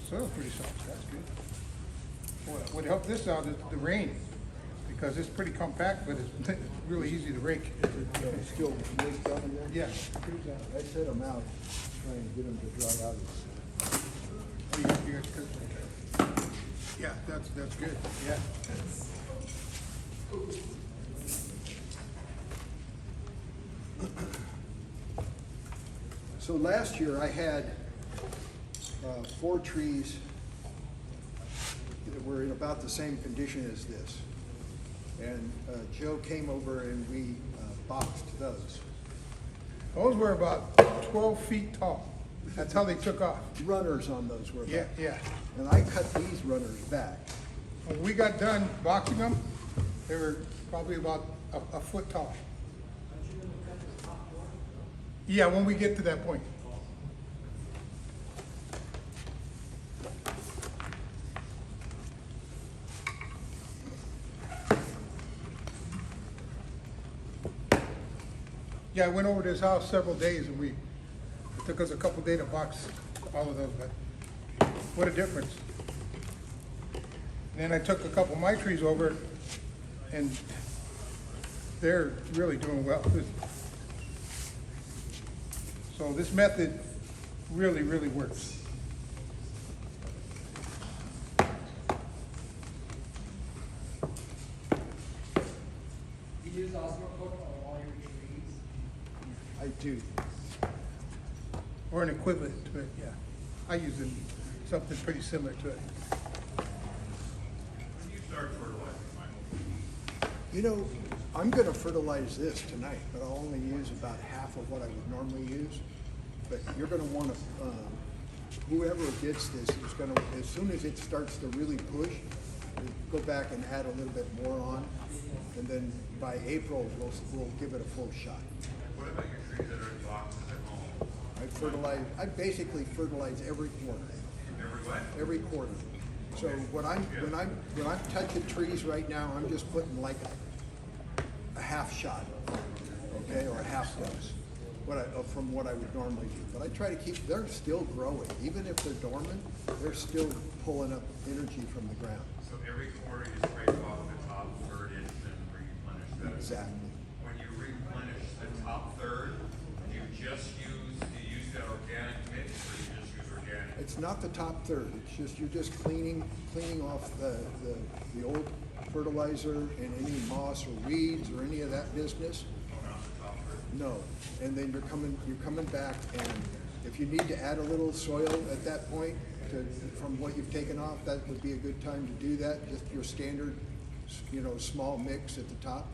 Soil pretty soft, that's good. What would help this out is the rain, because it's pretty compact, but it's really easy to rake. It's still mixed down in there? Yeah. I set them out, trying to get them to dry out. Yeah, that's good, yeah. So last year I had 4 trees that were in about the same condition as this. And Joe came over and we boxed those. Those were about 12 feet tall. That's how they took off. Runners on those were. Yeah, yeah. And I cut these runners back. When we got done boxing them, they were probably about a foot tall. Yeah, when we get to that point. Yeah, I went over to his house several days and it took us a couple days to box all of those, but what a difference. Then I took a couple of my trees over and they're really doing well. So this method really, really works. You use Osmocote on all your trees? I do. Or an equivalent to it, yeah. I use something pretty similar to it. When you start fertilizing, Michael? You know, I'm gonna fertilize this tonight, but I'll only use about half of what I would normally use. But you're gonna wanna, whoever gets this is gonna, as soon as it starts to really push, go back and add a little bit more on. And then by April, we'll give it a full shot. What about your trees that are in boxes at home? I basically fertilize every quarter. Every what? Every quarter. So when I'm touching trees right now, I'm just putting like a half shot, okay, or a half dose, from what I would normally do. But I try to keep, they're still growing. Even if they're dormant, they're still pulling up energy from the ground. So every quarter you scrape off the top third inch and replenish that? Exactly. When you replenish the top third, do you use that organic mix or you just use organic? It's not the top third. It's just, you're just cleaning off the old fertilizer and any moss or weeds or any of that business. Oh, not the top third? No. And then you're coming back, and if you need to add a little soil at that point from what you've taken off, that would be a good time to do that. Just your standard, small mix at the top.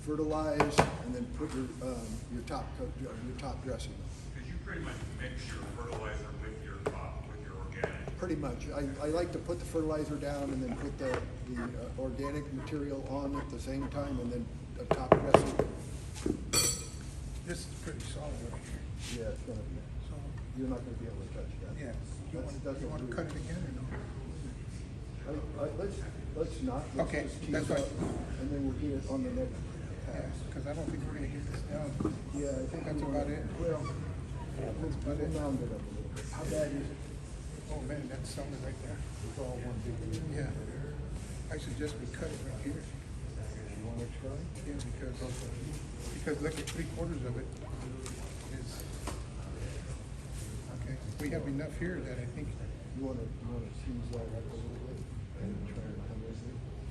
Fertilize, and then put your top dressing. Because you pretty much mix your fertilizer with your organic. Pretty much. I like to put the fertilizer down and then put the organic material on at the same time, and then a top dressing. This is pretty solid right here. Yeah, it's gonna be. So, You're not gonna be able to touch that. yeah. That's You want to cut it again or no? Let's not. Let's Okay, just tease that's fine. up, and then we'll get it on the next Yeah, pass. because I don't think we're gonna get this down. Yeah, I think That's we about wanna- it. Well, That's about we'll it. round it up a little bit. How bad is it? Oh man, that's something right there. It's all one big. Yeah. I suggest we cut it right here. You wanna try? Yeah, because look at 3/4 of it is, okay. We have enough here that I think, You wanna tease that up a little bit and try to come in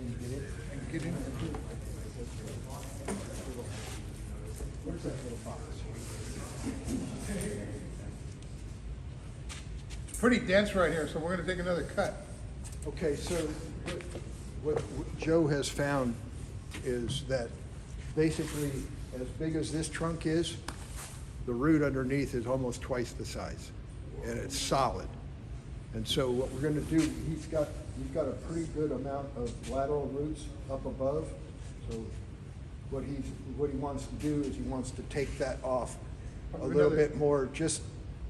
and get it? and get in there too. Where's that little box? It's pretty dense right here, so we're gonna take another cut. Okay, so what Joe has found is that basically, as big as this trunk is, the root underneath is almost twice the size, and it's solid. And so what we're gonna do, he's got a pretty good amount of lateral roots up above. So what he wants to do is he wants to take that off a little bit more, just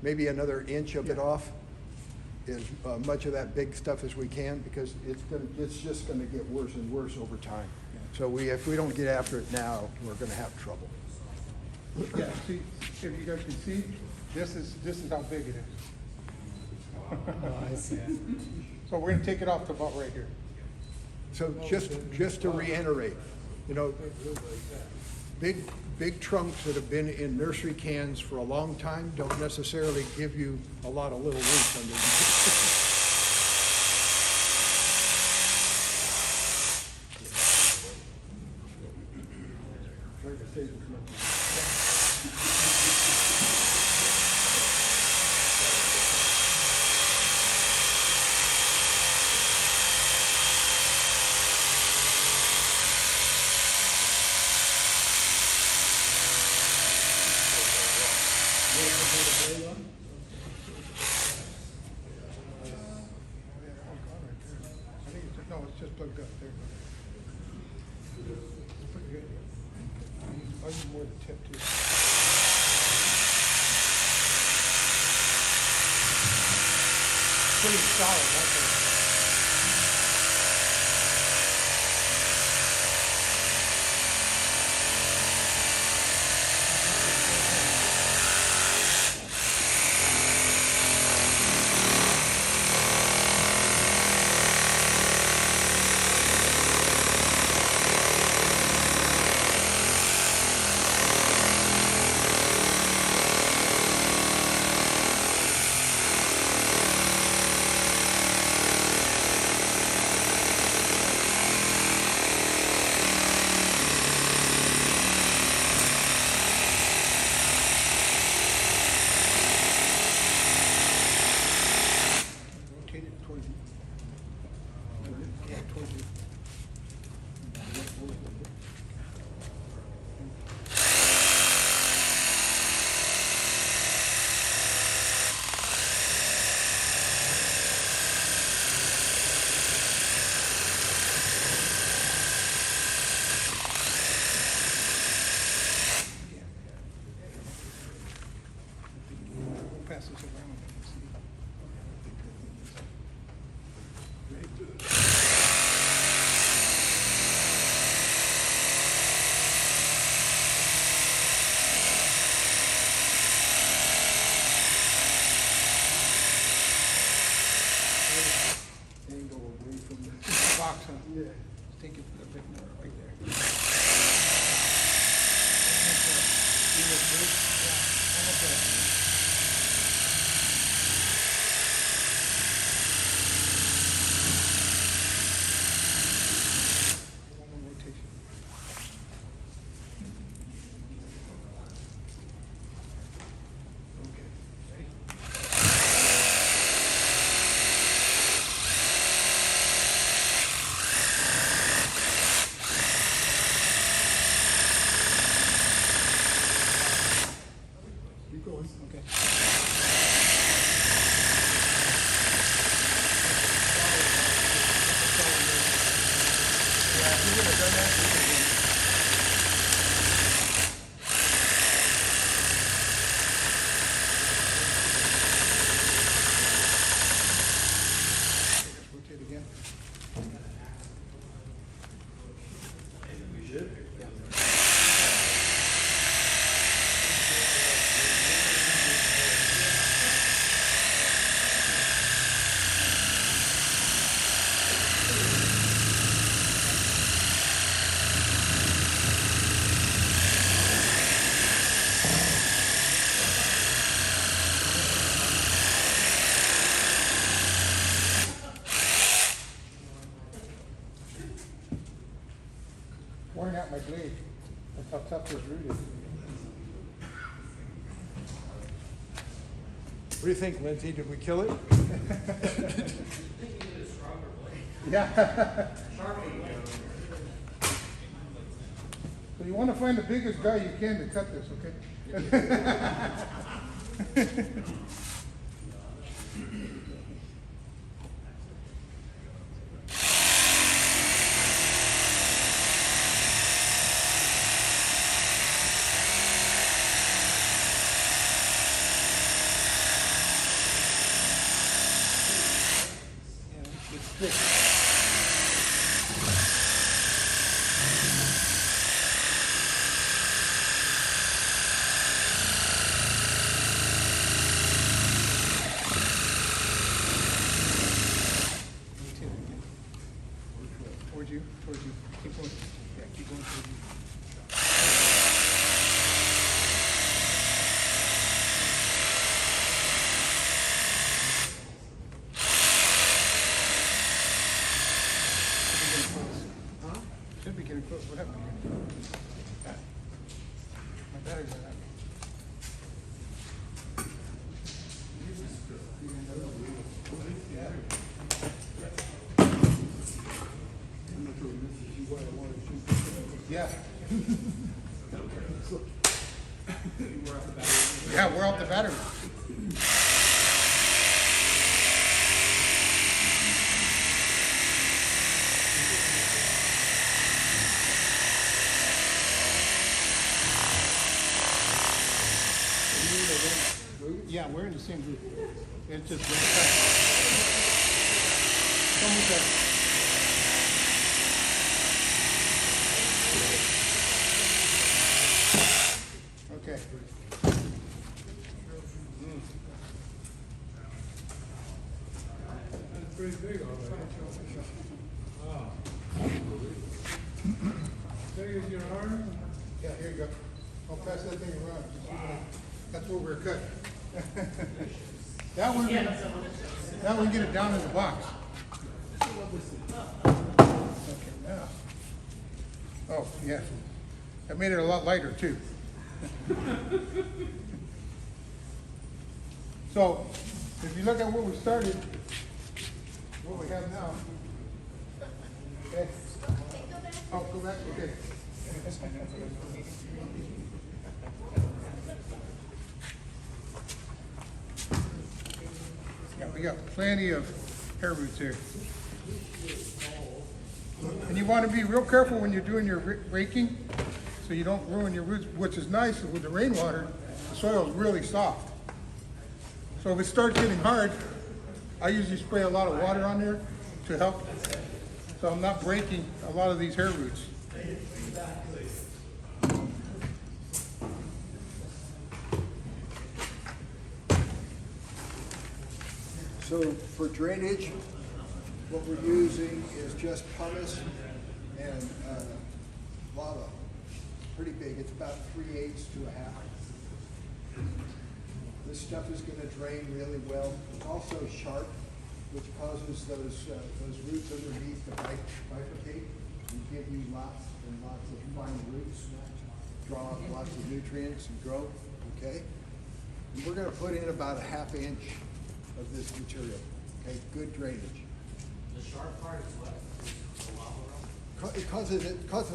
maybe another inch of it off, as much of that big stuff as we can, because it's just gonna get worse and worse over time. So if we don't get after it now, we're gonna have trouble. Yeah, see, if you guys can see, this is how big it is. I see. So we're gonna take it off to about right here. So just to reiterate, big trunks that have been in nursery cans for a long time don't necessarily give you a lot of little roots underneath. I think no, it's just plugged up there. Pretty good. I need more to tip too. Pretty solid, that's it. box, huh? Yeah. Take it to the big number right there. One more rotation. Okay. Ready? Keep going. Okay. Yeah, if you would have done that, you would have been. Rotate again. Wearing out my blade. That's how tough this root is. What do you think, Lindsay? Did we kill it? Yeah. So you want to find the biggest guy you can to cut this, okay? It's thick. Towards you, towards you. Keep going. Yeah, keep going towards you. Huh? Should be getting close. What happened here? My battery's not happy. Yeah. Yeah, we're off the battery. Yeah, we're in the same group. It's just almost there. Okay. That's pretty big, all right. Wow. Big as your arm? Yeah, here you go. I'll pass that thing around. Just so you know. That's where we're cut. That one, now we get it down in the box. Okay, now. Oh, yeah. That made it a lot lighter too. So, if you look at where we started, what we have now. Okay. Oh, go back, okay. Yeah, we got plenty of hair roots here. And you want to be real careful when you're doing your raking, so you don't ruin your roots, which is nice with the rainwater, the soil is really soft. So if it starts getting hard, I usually spray a lot of water on there to help, so I'm not breaking a lot of these hair roots. So for drainage, what we're using is just pumice and lava. Pretty big, it's about 3/8 to a half. This stuff is gonna drain really well. It's also sharp, which causes those roots underneath to bifurcate and give you lots and lots of fine roots, draw up lots of nutrients and grow, okay? And we're gonna put in about 1/2 inch of this material, okay? Good drainage. The sharp part is what? The lava rock? It causes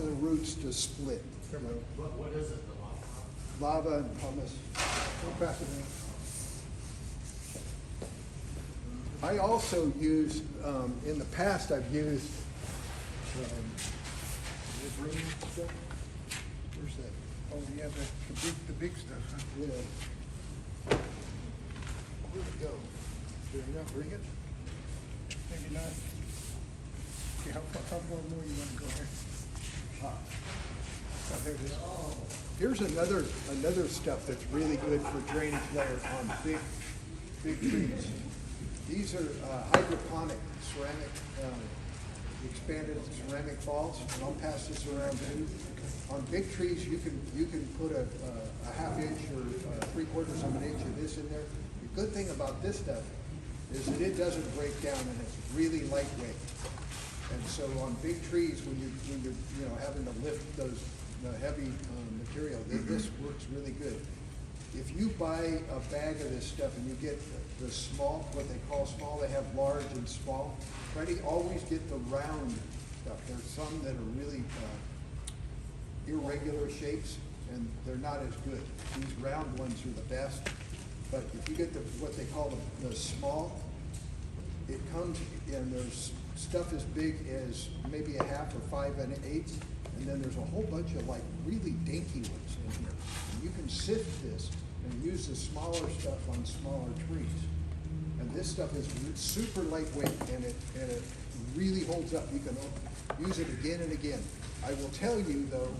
the roots to split. What is it, the lava rock? Lava and pumice. Go pass it in. I also use, in the past, I've used, where's that? Oh, yeah, the big stuff, huh? Yeah. Where'd it go? Did I not bring it? Maybe not. Okay, how far more you want to go here? Ah. Oh, there it is. Here's another stuff that's really good for drainage layers on big trees. These are hydroponic ceramic, expanded ceramic balls, and I'll pass this around too. On big trees, you can put a 1/2 inch or 3/4 of an inch of this in there. The good thing about this stuff is that it doesn't break down and it's really lightweight. And so on big trees, when you're having to lift those heavy material, this works really good. If you buy a bag of this stuff and you get the small, what they call small, they have large and small, try to always get the round stuff. There's some that are really irregular shapes and they're not as good. These round ones are the best. But if you get what they call the small, it comes and there's stuff as big as maybe 1/2 or 5/8, and then there's a whole bunch of like really dainty ones in here. And you can sift this and use the smaller stuff on smaller trees. And this stuff is super lightweight and it really holds up. You can use it again and again. I will tell you though,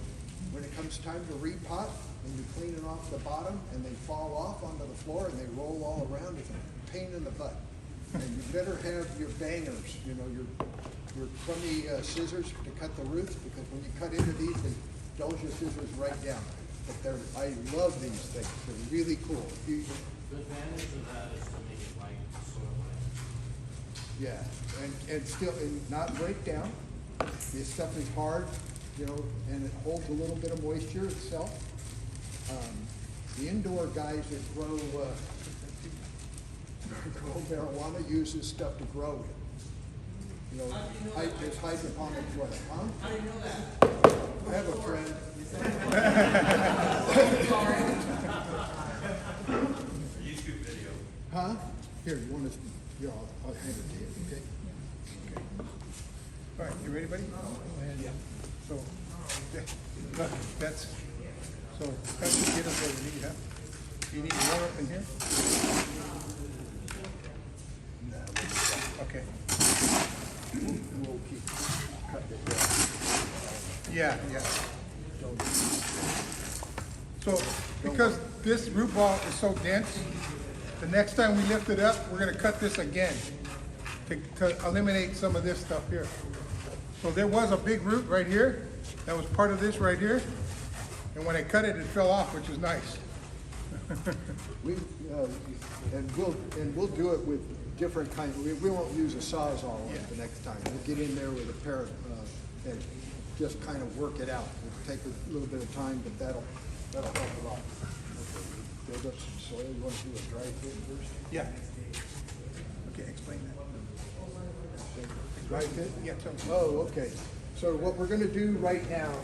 when it comes time to repot and you're cleaning off the bottom and they fall off onto the floor and they roll all around, it's a pain in the butt. And you better have your bangers, your crummy scissors to cut the roots, because when you cut into these, they dull your scissors right down. But I love these things. They're really cool. The advantage of that is to make it light, soil light. Yeah, and still not break down. This stuff is hard, and it holds a little bit of moisture itself. The indoor guys that grow marijuana use this stuff to grow it. There's hydroponics for it, huh? How do you know that? I have a friend. YouTube video. Huh? Here, you want to, I'll hand it to you, okay? All right, you ready, buddy? Yeah. So, that's to get us where we need, huh? You need to warm up in here? Okay. We'll keep cutting it down. Yeah. So, because this root ball is so dense, the next time we lift it up, we're gonna cut this again to eliminate some of this stuff here. So there was a big root right here, that was part of this right here, and when I cut it, it fell off, which is nice. We'll do it with different kinds. We won't use a sawzall on it the next time. We'll get in there with a pair of and just kind of work it out. It'll take a little bit of time, but that'll help a lot. Okay, build up some soil. You want to do a dry fit first? Yeah. Okay, explain that. Dry fit? Yeah, tell me. Oh, okay. So what we're going to do right now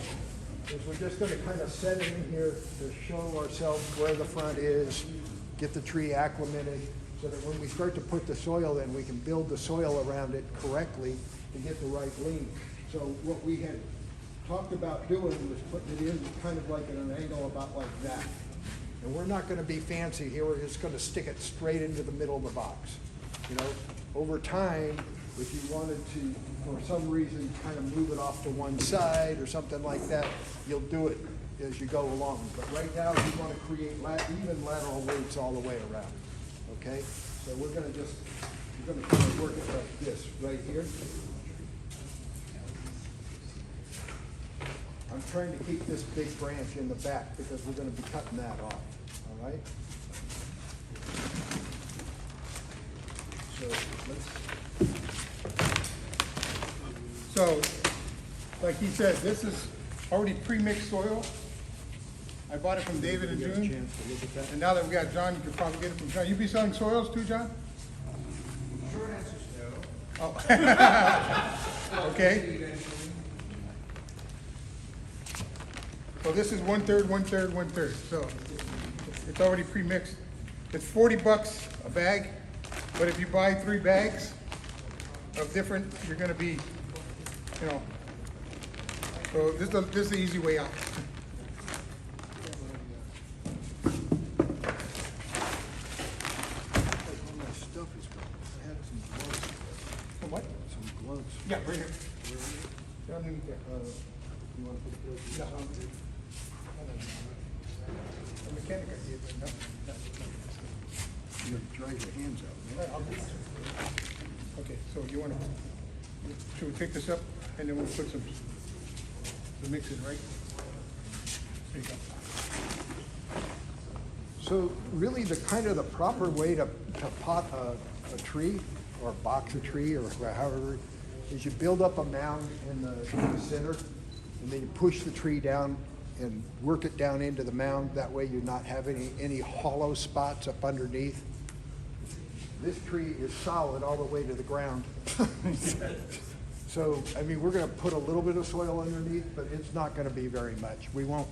is we're just going to kind of set it in here to show ourselves where the front is, get the tree acclimated, so that when we start to put the soil in, we can build the soil around it correctly to get the right lean. So what we had talked about doing was putting it in kind of like at an angle about like that. And we're not going to be fancy here. We're just going to stick it straight into the middle of the box. Over time, if you wanted to, for some reason, kind of move it off to one side or something like that, you'll do it as you go along. But right now, we want to create even lateral roots all the way around. Okay? So we're going to kind of work it. this right here. I'm trying to keep this big branch in the back because we're gonna be cutting that off, all right? So let's, So, like he said, this is already pre-mixed soil. I bought it from David in get a June. chance to look at that. And now that we got John, you could probably get it from John. You be selling soils too, John? Short answer is no. Oh. Okay. So this is 1/3, 1/3, 1/3. So it's already pre-mixed. It's $40 a bag, but if you buy 3 bags of different, you're gonna be, you know. So this is the easy way out. All my stuff is gone. I had some gloves, From what? some gloves. Yeah, right here. Yeah, underneath there. You wanna put those? No. The mechanic I did, but no. You dry your hands out, man. I'll do it. Okay, so you wanna, should we pick this up and then we'll put some, the mixes, right? There you go. So really the kind of the proper way to pot a tree or box a tree or however is you build up a mound in the center and then you push the tree down and work it down into the mound. That way you're not having any hollow spots up underneath. This tree is solid all the way to the ground. So, I mean, we're gonna put a little bit of soil underneath, but it's not gonna be very much. We won't,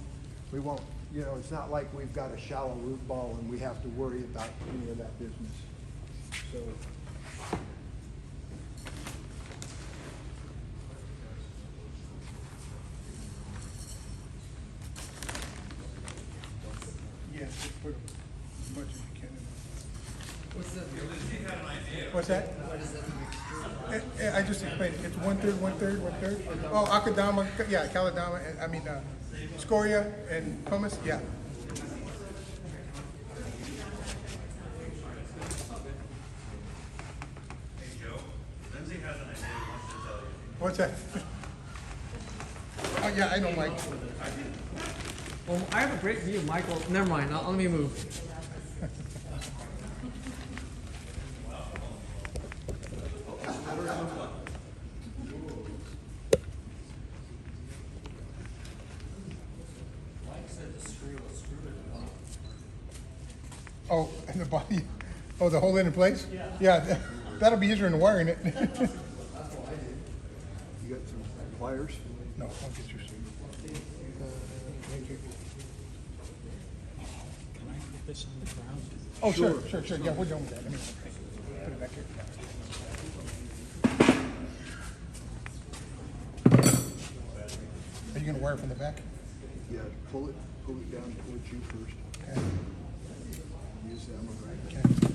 you know, it's not like we've got a shallow root ball and we have to worry about any of that business. So, Yeah, just put as much as you can in. What's that? What's that? What is that mixture? I just explained, it's 1/3, 1/3, 1/3. Oh, akadama, yeah, caladama, I mean, scoria and pumice, yeah. Hey Joe, Lindsay has an idea he wants to tell you. What's that? Oh, yeah, I know, Mike. Well, I have a great view, Michael. Never mind. Let me move. Mike said to screw it. Oh, and the body, oh, the hole in place? Yeah, that'll be easier than wiring it. you got some pliers? No, I'll get you some. Thank you. Can I put this on the ground? Oh, sure, yeah, we're done with that, anyway. Put it back here. Are you gonna wire from the back? Yeah, pull it down towards you first. Okay. Use that one right there. Okay.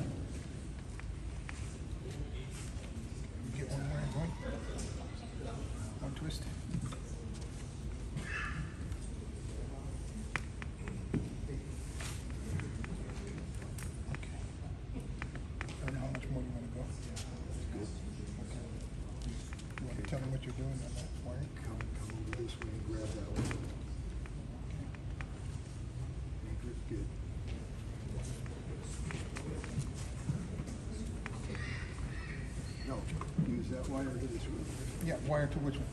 You get one wire going? One twist. Okay. I don't know how much more you wanna go. Okay. You wanna tell me what you're doing on that wiring? Come over this way and grab that one. Good. No, use that wire to this one. Yeah, wire to which one?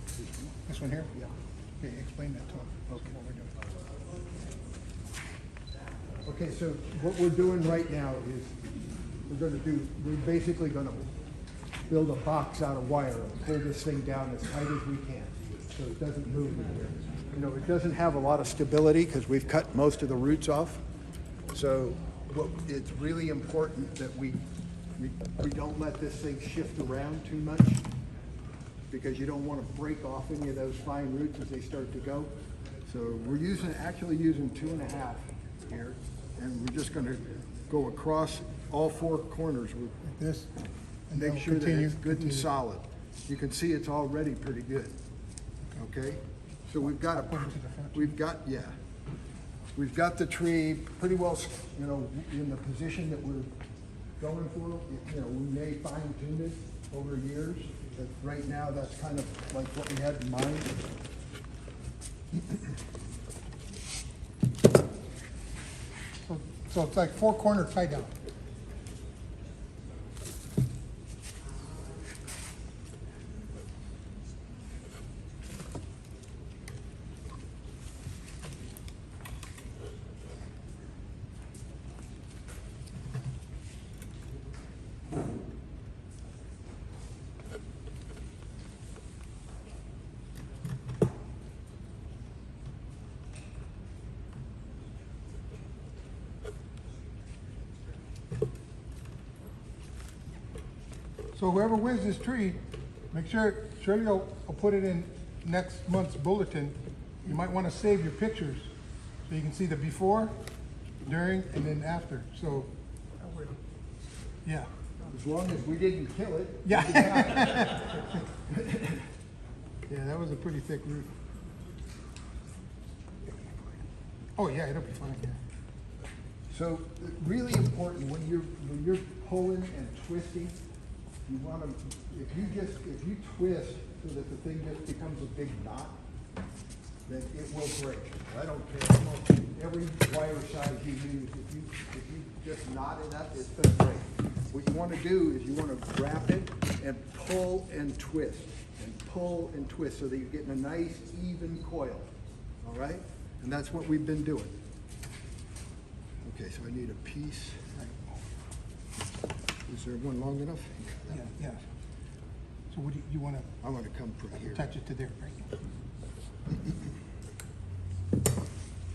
This one here? Yeah. Okay, explain that to him. Okay, what we're doing. Okay, so what we're doing right now is we're basically gonna build a box out of wire and pull this thing down as tight as we can so it doesn't move in here. You know, it doesn't have a lot of stability because we've cut most of the roots off. So it's really important that we don't let this thing shift around too much because you don't want to break off any of those fine roots as they start to go. So we're actually using 2.5 here, and we're just going to go across all 4 corners. Like this? And then Make we'll sure that continue- it's good and continue. solid. You can see it's already pretty good. Okay? So we've got Put it to the front. we've got the tree pretty well, you know, in the position that going for. You know, we may fine tune it over years, but right now that's kind of like what we had in mind. So it's like 4-corner tie down. So whoever wins this tree, make sure Shirley will put it in next month's bulletin. You might want to save your pictures so you can see the before, during, and then after. So, yeah. As long as we didn't kill it. Yeah. Yeah, that was a pretty thick root. Oh yeah, it'll be fine. Yeah. So really important when you're pulling and twisting, you want to, if you twist so that the thing just becomes a big knot, then it will break. I don't care every wire size you use. If you just knot it up, it's going to break. What you want to do is you want to wrap it and pull and twist and pull and twist so that you're getting a nice even coil. All right, and that's what we've been doing. Okay, so I need a piece. Is there one long enough? Yeah, yeah. So what do you want to I want to come from here. attach it to there, right?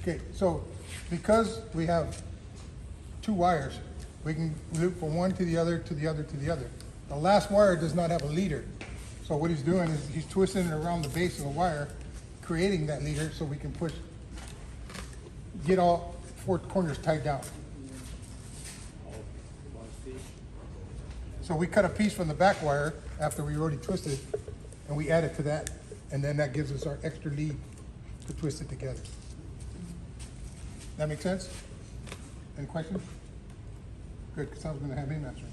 Okay, so because we have 2 wires, we can loop from one to the other, to the other, to the other. The last wire does not have a leader. So what he's doing is he's twisting it around the base of the wire, creating that leader so we can push, get all 4 corners tied down. So we cut a piece from the back wire after we already twisted, and we add it to that, and then that gives us our extra lead to twist it together. That make sense? Any questions? Good, because I was going to have him answer.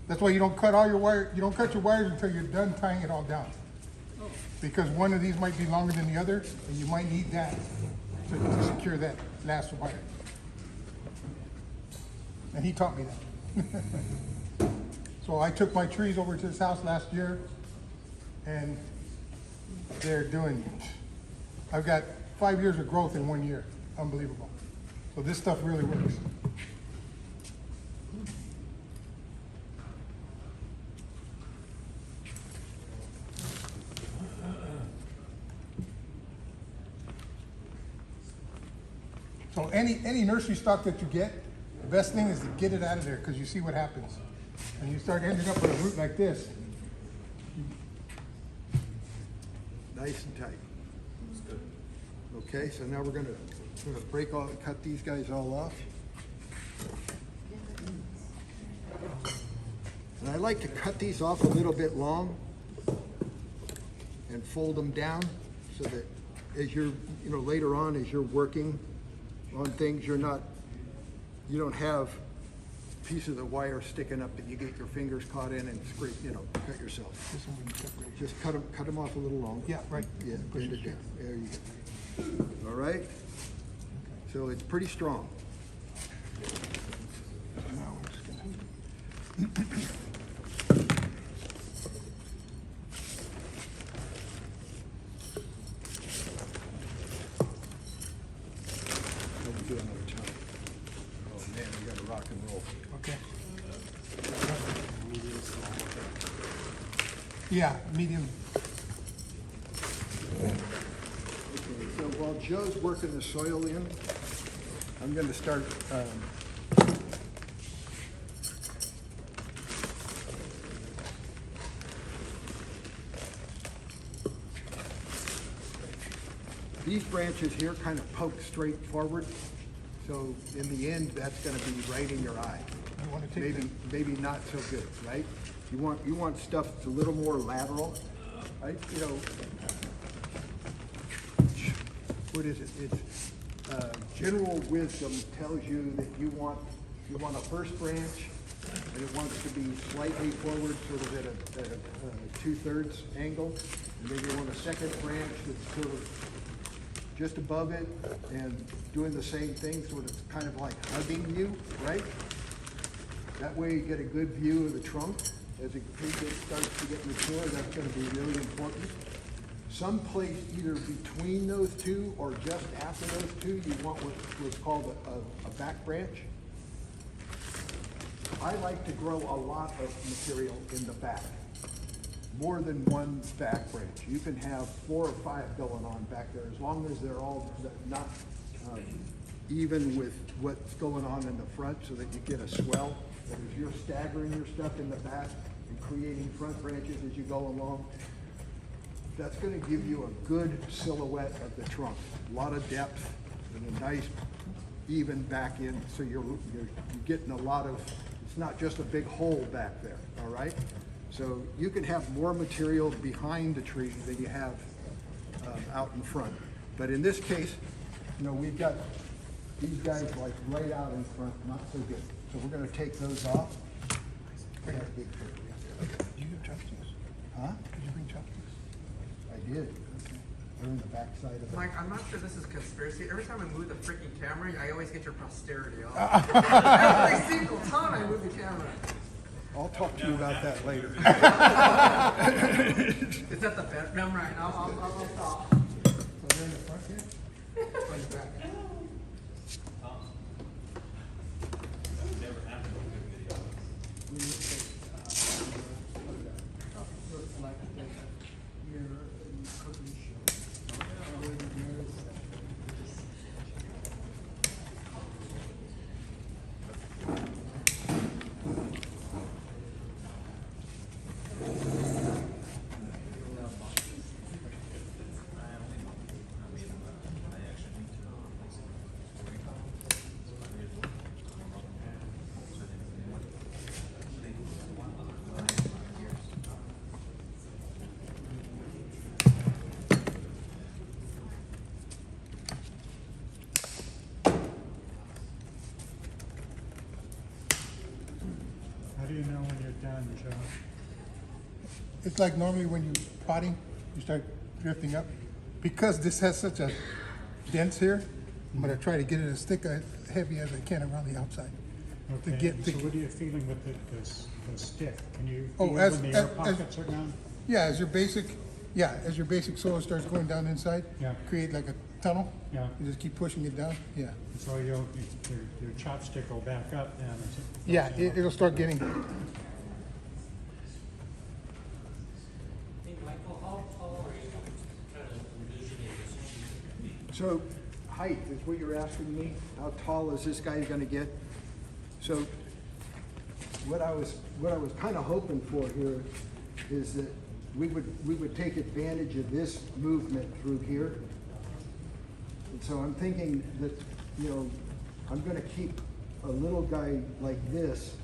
That's why you don't cut all your wire. You don't cut your wires until you're done tying it all down. Because one of these might be longer than the other, and you might need that to secure that last wire. And he taught me that. So I took my trees over to his house last year, and they're doing, I've got 5 years of growth in 1 year. Unbelievable. So this stuff really works. So any nursery stock that you get, the best thing is to get it out of there, because you see what happens. When you start ending up with a root like this. Nice and tight. Okay, so now we're gonna cut these guys all off. And I like to cut these off a little bit long and fold them down so that as you're, later on as you're working on things, you don't have pieces of wire sticking up that you get your fingers caught in and scrape, cut yourself. This one we can separate. Just cut them off a little long. Yeah, right. Yeah, Push bend it it down. There you go. All right? So it's pretty strong. Now we're just gonna. How we do another time? Oh man, we gotta rock and roll. Okay. Yeah, medium. Okay, so while Joe's working the soil in, I'm gonna start, these branches here kind of poke straight forward, so in the end, that's gonna be right in your eye. You want to take Maybe not so good, right? You want stuff that's a little more lateral, right? What is it? general wisdom tells you that you want a first branch, and it wants to be slightly forward, sort of at a 2/3 angle. And then you want a second branch that's sort of just above it and doing the same thing, sort of kind of like hugging you, right? That way you get a good view of the trunk. As it starts to get mature, that's gonna be really important. Someplace either between those two or just after those two, you want what's called a back branch. I like to grow a lot of material in the back, more than one back branch. You can have 4 or 5 going on back there, as long as they're all not even with what's going on in the front, so that you get a swell. But if you're staggering your stuff in the back and creating front branches as you go along, that's gonna give you a good silhouette of the trunk. A lot of depth and a nice even back in, so you're getting a lot of, it's not just a big hole back there, all right? So you can have more material behind the tree than you have out in front. But in this case, you know, we've got these guys like right out in front, not so good. So we're gonna take those off. Did you have chopsticks? Huh? Did you bring chopsticks? I did. Okay. They're in the back side of it. Mike, I'm not sure this is conspiracy. Every time I move the freaking camera, I always get your posterity off. Every single time I move the camera. I'll talk to you about that later. Is that the best? No, I'm right. I'll stop. So they're in the front here? Or in the back. How do you know when you're done, Joe? It's like normally when you potting, you start drifting up. Because this has such a dents here, I'm gonna try to get it as thick, heavy as I can around the outside. To Okay, get and thick. so what are you feeling with the stick? Can you Oh, feel as- when the air as- pockets are down? Yeah, as your basic soil starts going down inside, Yeah. create like a tunnel. Yeah. You just keep pushing it down, yeah. So your chopstick will back up then. as it Yeah, goes along. it'll start getting, Hey, Michael, how tall are you kind of envisioning this? So height is what you're asking me? How tall is this guy gonna get? So what I was kind of hoping for here is that we would take advantage of this movement through here. And so I'm thinking that, you know, I'm gonna keep a little guy like this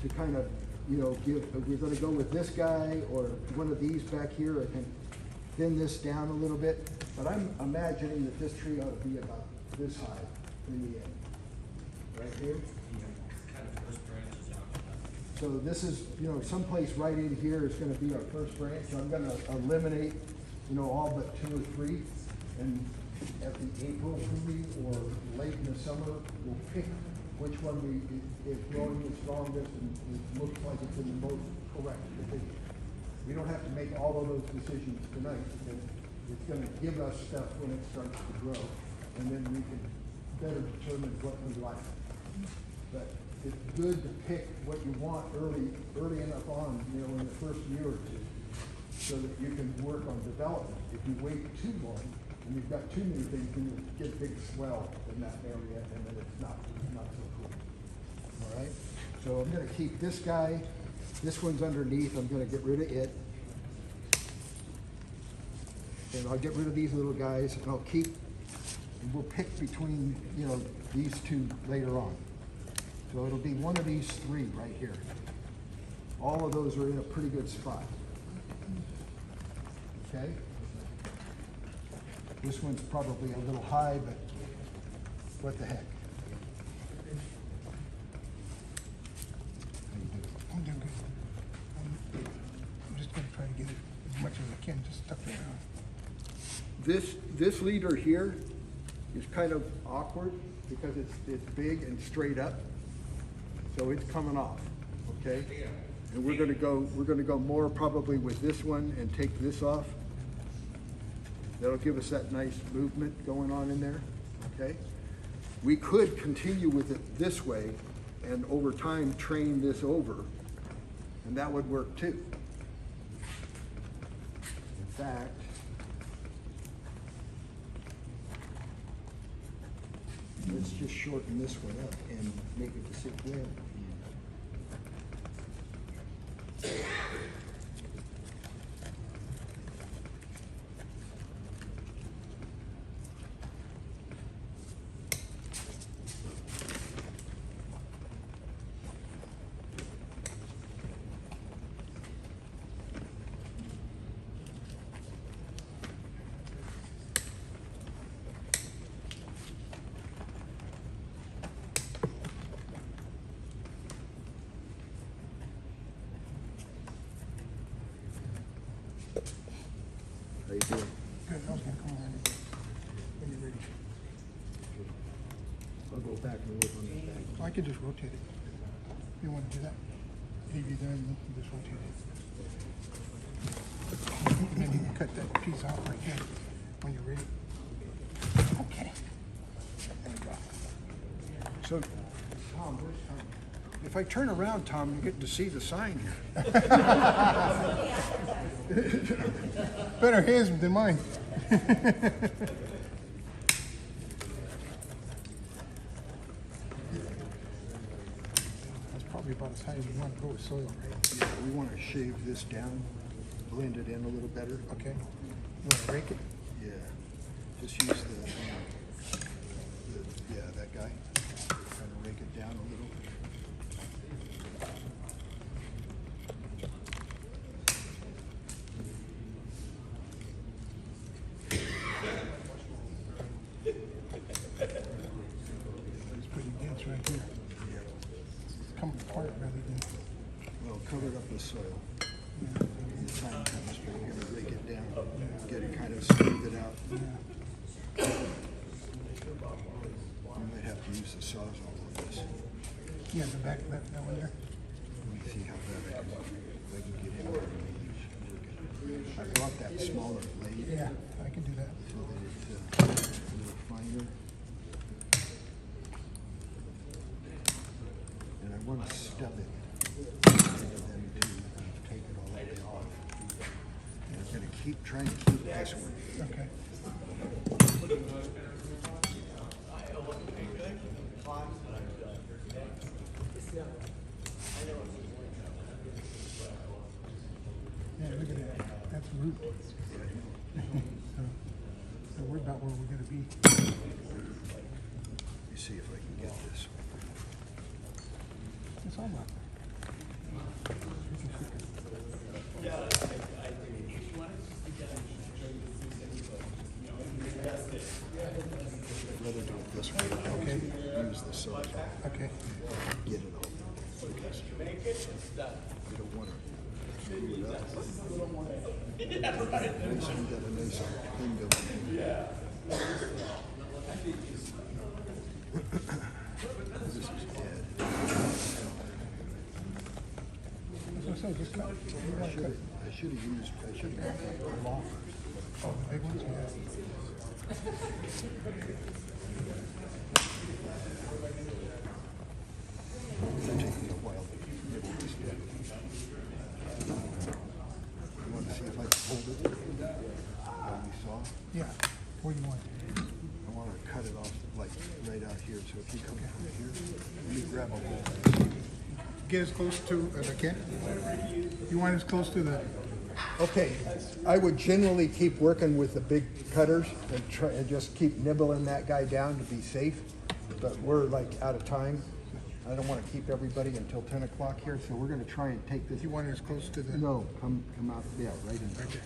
to kind of, you know, we're gonna go with this guy or one of these back here. I can thin this down a little bit, but I'm imagining that this tree ought to be about this high in the end. Right here? Kind of first branches out. So this is, you know, someplace right in here is gonna be our first branch. So I'm gonna eliminate, you know, all but 2 or 3. And at the April pruning or late in the summer, we'll pick which one is growing the strongest and it looks like it's in the most correct position. We don't have to make all of those decisions tonight, because it's gonna give us stuff when it starts to grow, and then we can better determine what we like. But it's good to pick what you want early enough on, you know, in the first year or two, so that you can work on development. If you wait too long, and you've got too many things, then you get a big swell in that area, and then it's not so cool. All right, so I'm gonna keep this guy, this one's underneath, I'm gonna get rid of it. And I'll get rid of these little guys, and I'll keep, and we'll pick between, you know, these two later on. So it'll be one of these 3 right here. All of those are in a pretty good spot. Okay? This one's probably a little high, but What the heck? I'm doing good. I'm just gonna try to get it as much as I can, just tuck it around. This leader here is kind of awkward because it's big and straight up. So it's coming off, okay? And we're gonna go more probably with this one and take this off. That'll give us that nice movement going on in there, okay? We could continue with it this way and over time train this over, and that would work too. In fact, let's just shorten this one up and make it to 6 grand. How you doing? Good, I was gonna come around when you're ready. I'll go back and work on this back. I could just rotate it. You wanna do that? Leave you there and you just rotate it. And then you can cut that piece out right here when you're ready. Okay. There we go. So, Tom, where's Tom? If I turn around, Tom, you get to see the sign here. Better his than mine. That's probably about as high as you want to go with soil, right? Yeah, we want to shave this down, blend it in a little better. Okay. You want to rake it? Yeah, just use yeah, that guy. Kind of rake it down a little. It's pretty dense right here. Yeah. It's coming apart rather than. Well, cover it up with soil. When the time comes, we're going to rake it down, get it kind of smooth it out. Yeah. We might have to use the sawzall on this. Yeah, the back of that one there. Let me see how bad I can get in there. I want that smaller blade. Yeah, I can do that. So that it's a little finer. And I want to stub it and then take it all the way off. And I'm going to trying to keep this one. Okay. Yeah, look at that. That's root. So we're about where we're going to be. Let me see if I can get this. It's all about. I'd rather do it this way. Okay. Use the sawzall. Okay. Get it all. Because you don't want to screw it up. At least we got a nice thing going. Yeah. This is dead. So just cut. I should have used the long. Oh, the big ones? Yeah. It's taking a while to get this done. You want to see if I can hold it? Like we saw? Yeah. What do you want? I want to cut it off like right out here. So if you come from here, you grab a hold. Get as close to as I can. You want as close to the. Okay, I would generally keep working with the big cutters and try and just keep nibbling that guy down to be safe. But we're like out of time. I don't want to keep everybody until 10 o'clock here, so we're going to try and take this. You want it as close to the. No, come out, yeah, right in there. Right there.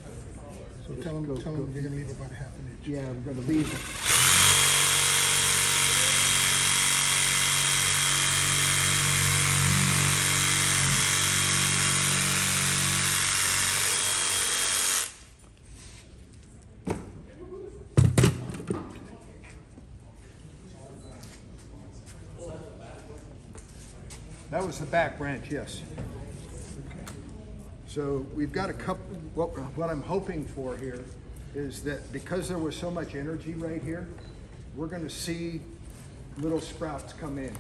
So tell them you're going to leave about a half an inch. Yeah, we're going to leave. That was the back branch, yes. So we've got a couple, what I'm hoping for here is that because there was so much energy right here, we're gonna see little sprouts come in.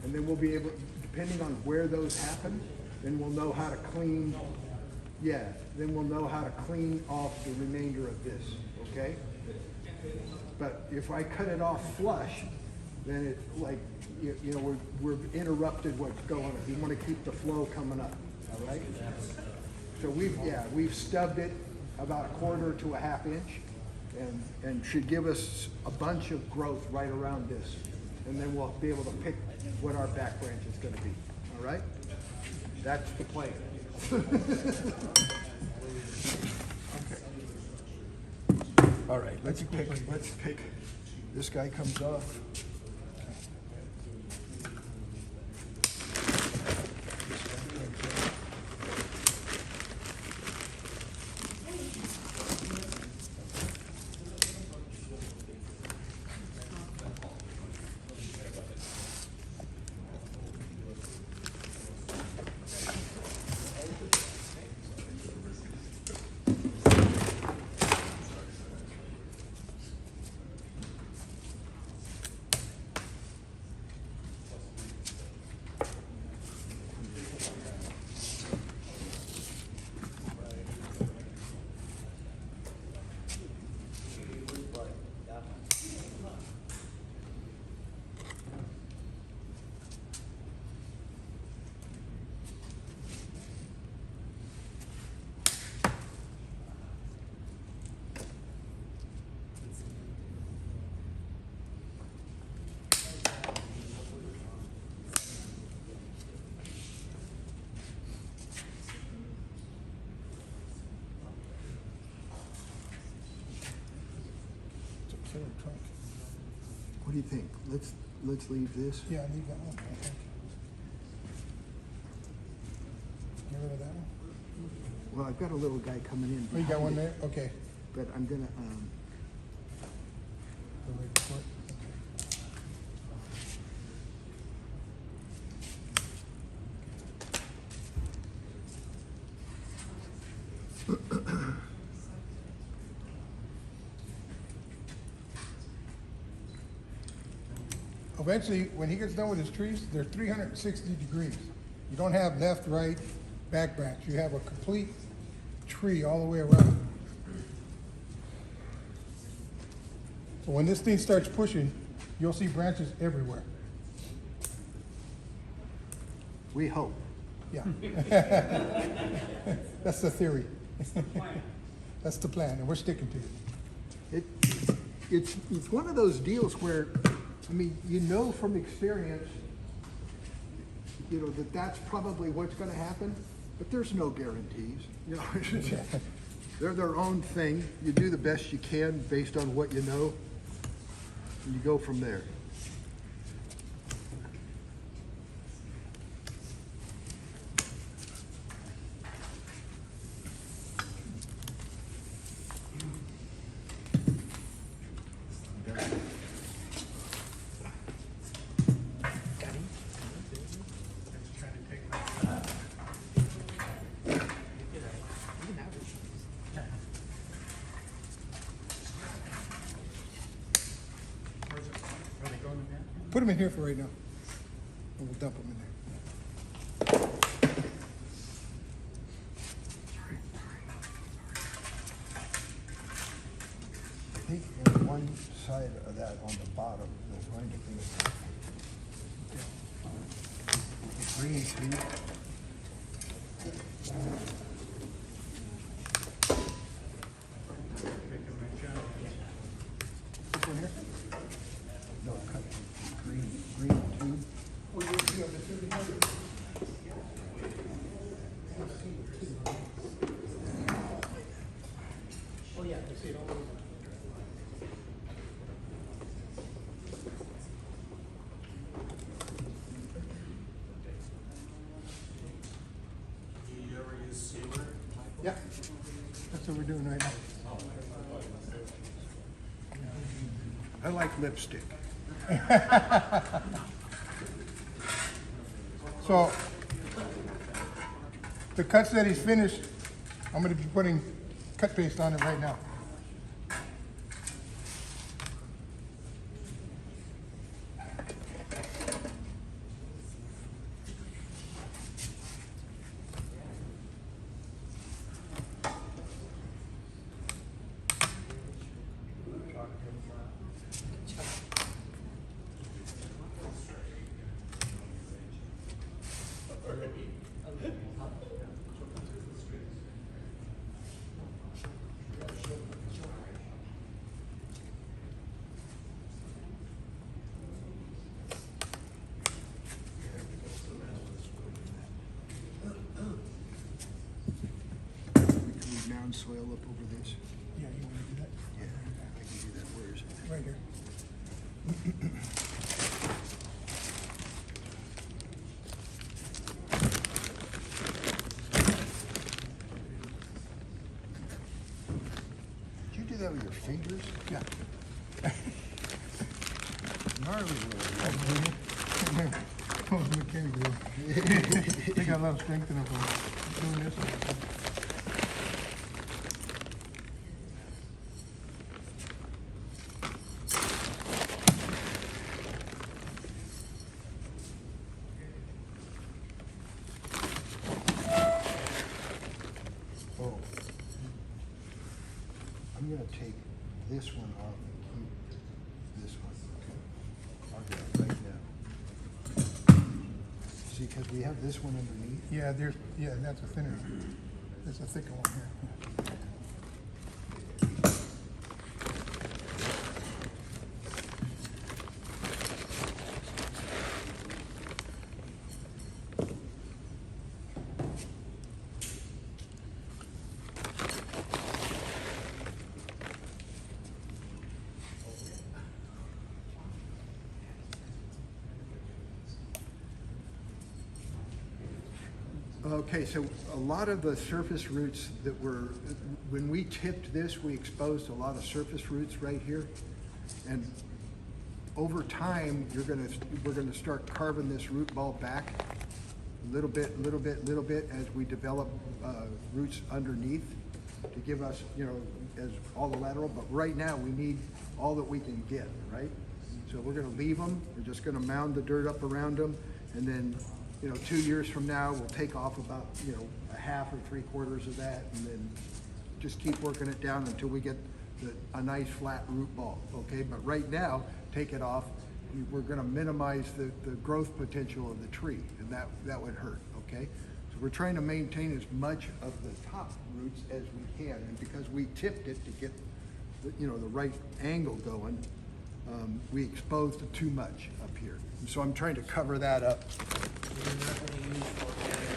And then we'll be able, depending on where those happen, then we'll know how to clean, then we'll know how to clean off the remainder of this, okay? But if I cut it off flush, then it like, you know, we're interrupted what's going on. We want to keep the flow coming up, all right? So we've stubbed it about 1/4 to a 1/2 inch and should give us a bunch of growth right around this. And then we'll be able to pick what our back branch is going to be, all right? That's the plan. All right, let's pick, this guy comes off. What do you think? Let's leave this. Yeah, leave that one, I think. Get rid of that one. Well, I've got a little guy coming in. Oh, you got behind one it, there? Okay. But I'm gonna, The right foot, okay. Eventually, when he gets done with his trees, they're 360 degrees. You don't have left, right, back branch. You have a complete tree all the way around. So when this thing starts pushing, you'll see branches everywhere. we hope. Yeah. That's the theory. That's the plan, and we're sticking to it. It's one of those deals where, I mean, you know from experience, you know, that's probably what's gonna happen, but there's no guarantees. You know, they're their own thing. You do the best you can based on what you know, and you go from there. Put them in here for right now, and we'll dump them in there. I think on one side of that, on the bottom, there's going to be green tea. This one here? No, cut green tube. Oh, you have the two together? Oh, yeah, I see it all over. Do you ever use sealer? Yeah, that's what we're doing right now. I like lipstick. So the cuts that he's finished, I'm gonna be putting cut paste on it right now. Can we mound soil up over this? Yeah, you wanna do that? Yeah, I can do that. Where is it? Right here. Did you do that with your fingers? Yeah. Gnarly little. Those mechanics, they got a lot of strength in them from doing this. Oh. I'm gonna take this one off and keep this one. I'll get it right now. See, because we have this one underneath. Yeah, that's a thinner. There's a thicker one here. Okay, so a lot of the surface roots that were, when we tipped this, we exposed a lot of surface roots right here. And over time, we're gonna start carving this root ball back little bit, as we develop roots underneath to give us, as all the lateral. But right now, we need all that we can get, right? So we're gonna leave them. We're just gonna mound the dirt up around them, and then 2 years from now, we'll take off about, a half or 3/4 of that, and then just keep working it down until we get a nice flat root ball, okay? But right now, take it off. We're gonna minimize the growth potential of the tree, and that would hurt, okay? So we're trying to maintain as much of the top roots as we can, and because we tipped it to get, the right angle going, we exposed it too much up here. And so I'm trying to cover that up. You're not gonna use organic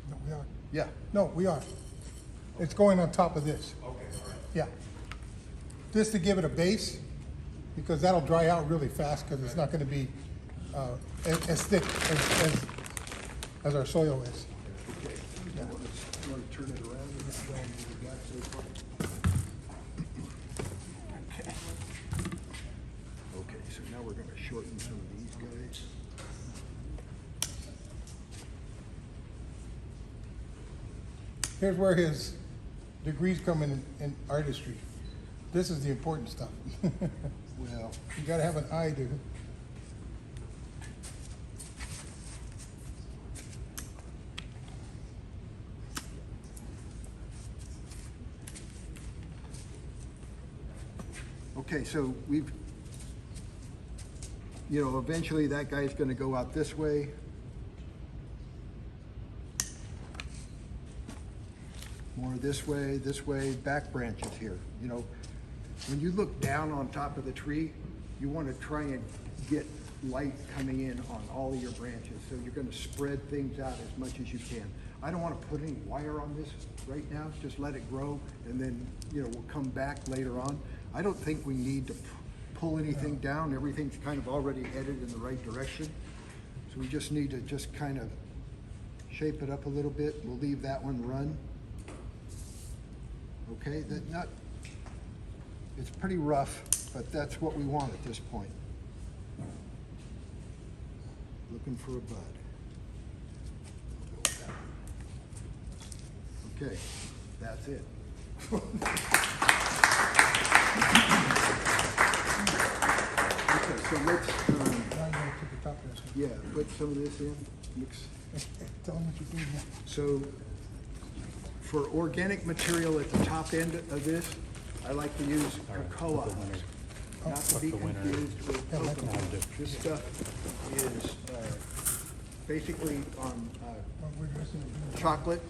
No, we are. Yeah. No, we are. It's going on top of this. Okay, all right. Yeah. Just to give it a base, because that'll dry out really fast, because it's not gonna be as thick as our soil is. Okay. You want to turn it around and show them what we got so far? Okay, so now we're going to shorten some of these guys. Here's where his degrees come in artistry. This is the important stuff. Well, You gotta have an eye to. okay, so we've, eventually that guy's going to go out this way. More this way, back branches here. When you look down on top of the tree, you want to try and get light coming in on all of your branches. So you're going to spread things out as much as you can. I don't want to put any wire on this right now. Just let it grow, and then, we'll come back later on. I don't think we need to pull anything down. Everything's kind of already headed in the right direction. So we just need to just kind of shape it up a little bit. We'll leave that one run. Okay, it's pretty rough, but that's what we want at this point. Look looking for a bud. Okay, that's it. Okay, so let's, Now you gotta keep the top of this. yeah, put some of this in, mix. Tell them what you're doing now. So for organic material at the top end of this, I like to use cocoa husk, not to be confused with coconut. This stuff is basically on chocolate.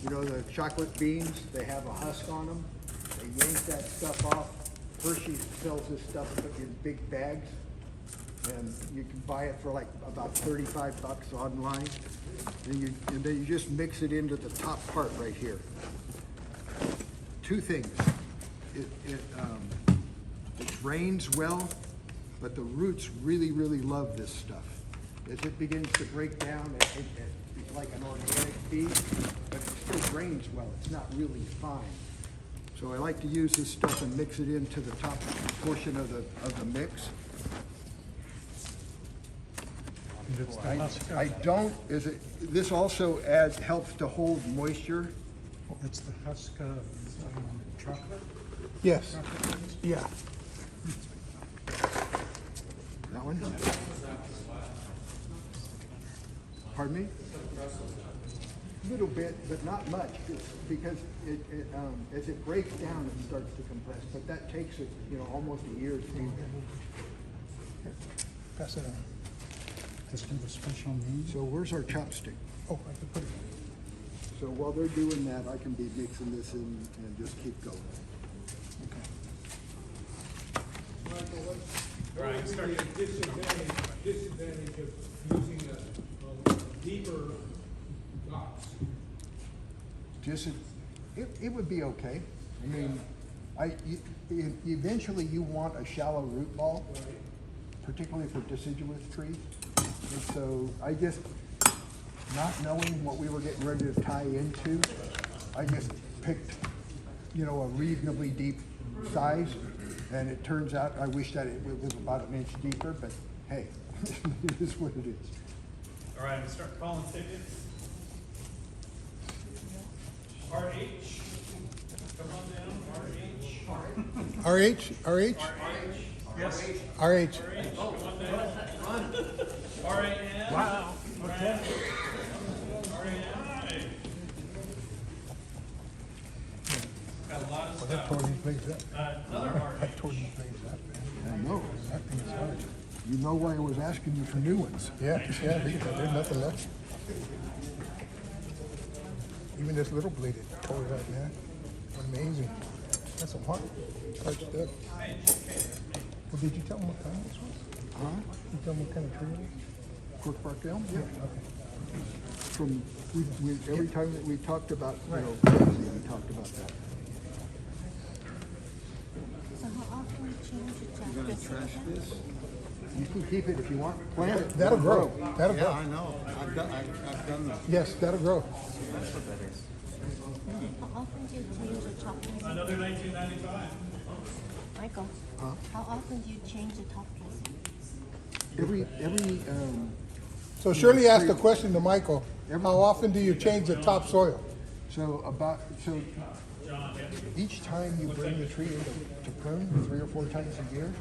You know, the chocolate beans, they have a husk on them. They yank that stuff off. Hershey sells this stuff in big bags, and you can buy it for like about 35 bucks online. And then you just mix it into the top part right here. Two things. It drains well, but the roots really, really love this stuff. As it begins to break down, it's like an organic feed, but it still drains well. It's not really fine. So I like to use this stuff and mix it into the top portion of the mix. I don't, this also helps to hold moisture. It's the husk of chocolate. Yes, yeah. That one? Pardon me? A little bit, but not much, because as it breaks down, it starts to compress. But that takes it, almost a year to do that. Pass it on. This kind of special name. So where's our chopstick? Oh, I can put it. So while they're doing that, I can be mixing this in and just keep going. Right. Disadvantage of using a deeper box. It would be okay. I mean, eventually you want a shallow root ball, particularly for deciduous trees. And so I just, not knowing what we were getting ready to tie into, I just picked, a reasonably deep size. And it turns out, I wish that it was about an inch deeper, but hey, it is what it is. All right, I'm gonna start calling tickets. RH, come on down, RH. RH? Yes. RH. Come on down. RAN. Wow. Okay. RAN. Got a lot of Well, that stuff. tore these blades up. Another RH. That tore these blades up, man. I know. That thing is hard. You know why I was asking you for new ones. Yeah, there's nothing left. Even this little blade, it tore it up, man. Amazing. That's some hard stuff. Well, did you tell them what kind this was? Huh? You tell them what kind of tree it is? Cork bark elm? Yeah. Okay. From, every time that we talked about, we talked about that. So how often you change the You gonna chapters? trash this? You can keep it if you want. Plant it. That'll grow. That'll Yeah, grow. I know. I've done that. Yes, that'll grow. How often do you change the top dressing? Another 1995. Michael, how often do you change the top dressing? Every, So Shirley asked a question to Michael. How often do you change the topsoil? so each time you bring the tree in to prune, 3 or 4 times a year,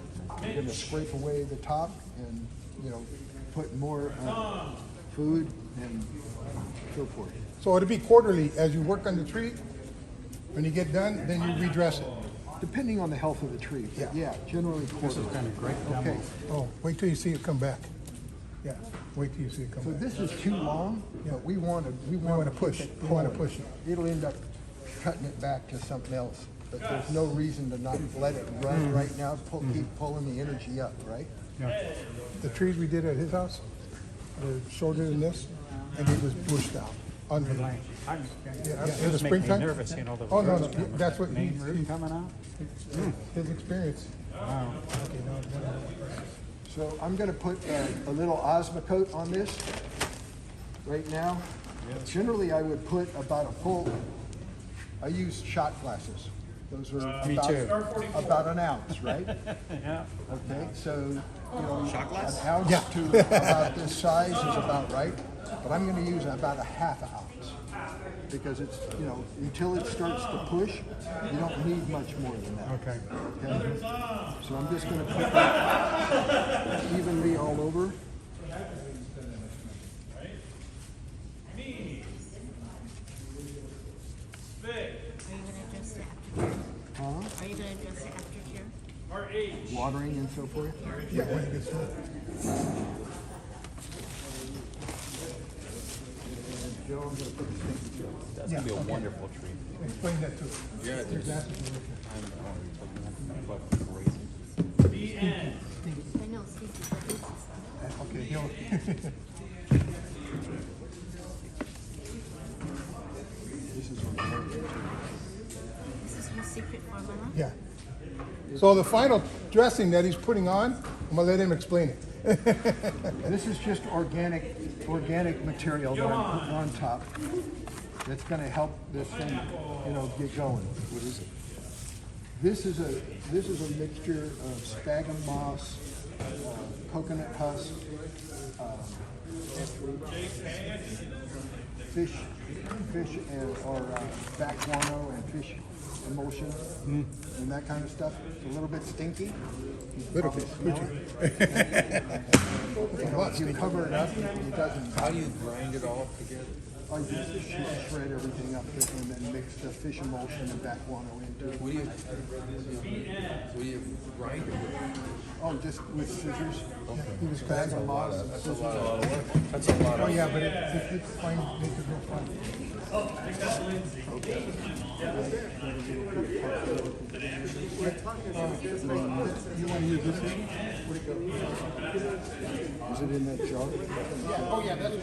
you're gonna scrape away the top and, put more food and so forth. So it'll be quarterly as you work on the tree. When you get done, then you redress it. Depending on the health of the tree, but yeah, generally quarterly. Okay, Oh, wait till you see it come back. Yeah, wait till you see it come so back. this is too long, but we want to push. We wanna push it. It'll end up cutting it back to something else, but there's no reason to not let it run right now, keep pulling the energy up, right? The trees we did at his house were shorter than this, and it was bushed out. Unbelievable. I'm, Yeah, it in the was making me springtime? nervous, the Oh, no, roots coming- that's what main he- root coming out. His experience. Wow. Okay, no. So I'm gonna put a little Osmocote on this right now. Generally, I would put about I use shot glasses. Those are Me about, too. about an ounce, right? Yeah. Okay, so, you know, an ounce to about this size is about right, but I'm gonna use about a half ounce. Because it's, you know, until it starts to push, you don't need much more than that. Okay. Okay? So I'm just gonna put that evenly all over. Are you gonna address it after cure? Huh? Are you gonna address it after cure? Watering and so forth. Yeah, when it gets done. And Joe, I'm gonna put the stinky Joe. That's gonna be a wonderful tree. Explain that too. Yeah, Your there's- glasses are looking. The end. I know, Stacey, but this is, Okay, he'll. This is organic. this is her secret formula. Yeah. So the final dressing that he's putting on, I'm gonna let him explain it. This is just organic material that I'm putting on top. That's gonna help this thing, you know, get going. What is it? This is a mixture of sphagnum moss, coconut husk, fish and or back guano and fish emulsion and that kind of stuff. It's a little bit stinky. Little bit. If you cover it up, it doesn't. How do you grind it all together? I just shred everything up and then mix the fish emulsion and back guano into it. What do you grind it with? Oh, just with scissors. He was Bags of moss. That's a lot of, that's a lot Oh, of. yeah, but it's fine, make it real fun. You wanna use this one? Is it in that jar? Oh, yeah, that's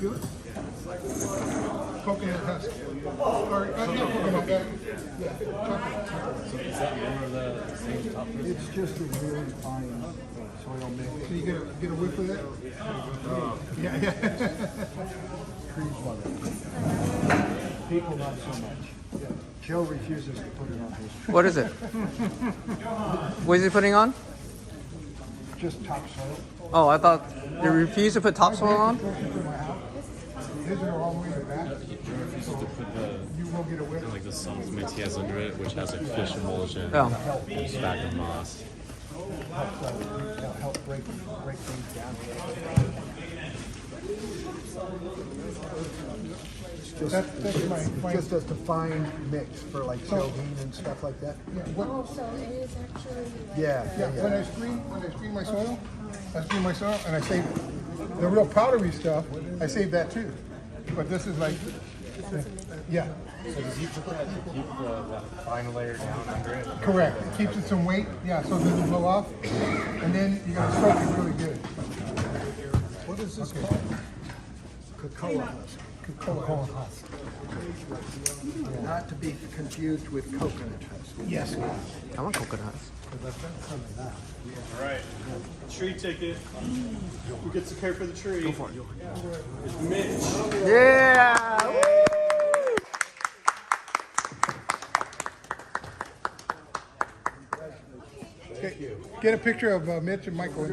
Feel it? Coconut husk. Or, not coconut, yeah, chocolate. It's just a really fine soil mix. So you get a whiff of it? Yeah, yeah. Trees love it. People not so much. Joe refuses to put it on his tree. What is it? What is he putting on? Just topsoil. Oh, I thought you refused to put topsoil on? His are all the way in the back. Refuses to put the You will get a whiff. like the supplements he has under it, which has like fish emulsion, Oh. and sphagnum moss. Help break things down. That's my Just a defined mix for like shelving and stuff like that. yeah, what, Oh, so it is actually. Yeah, yeah, when I screen my soil, and I save the real powdery stuff, I save that too. But this is like, yeah, So does he put that to keep that final layer down under it? correct. It keeps it some weight, yeah, so it doesn't blow off. And then you're gonna soak it really good. What is this called? Cocoa husk. Cocoa husk. Not to be confused with coconut husk. Yes. I want coconut husk. All right, tree ticket. Who gets to care for the tree? Go for it. Mitch. Yeah! Woo! Okay, get a picture of Mitch and Michael.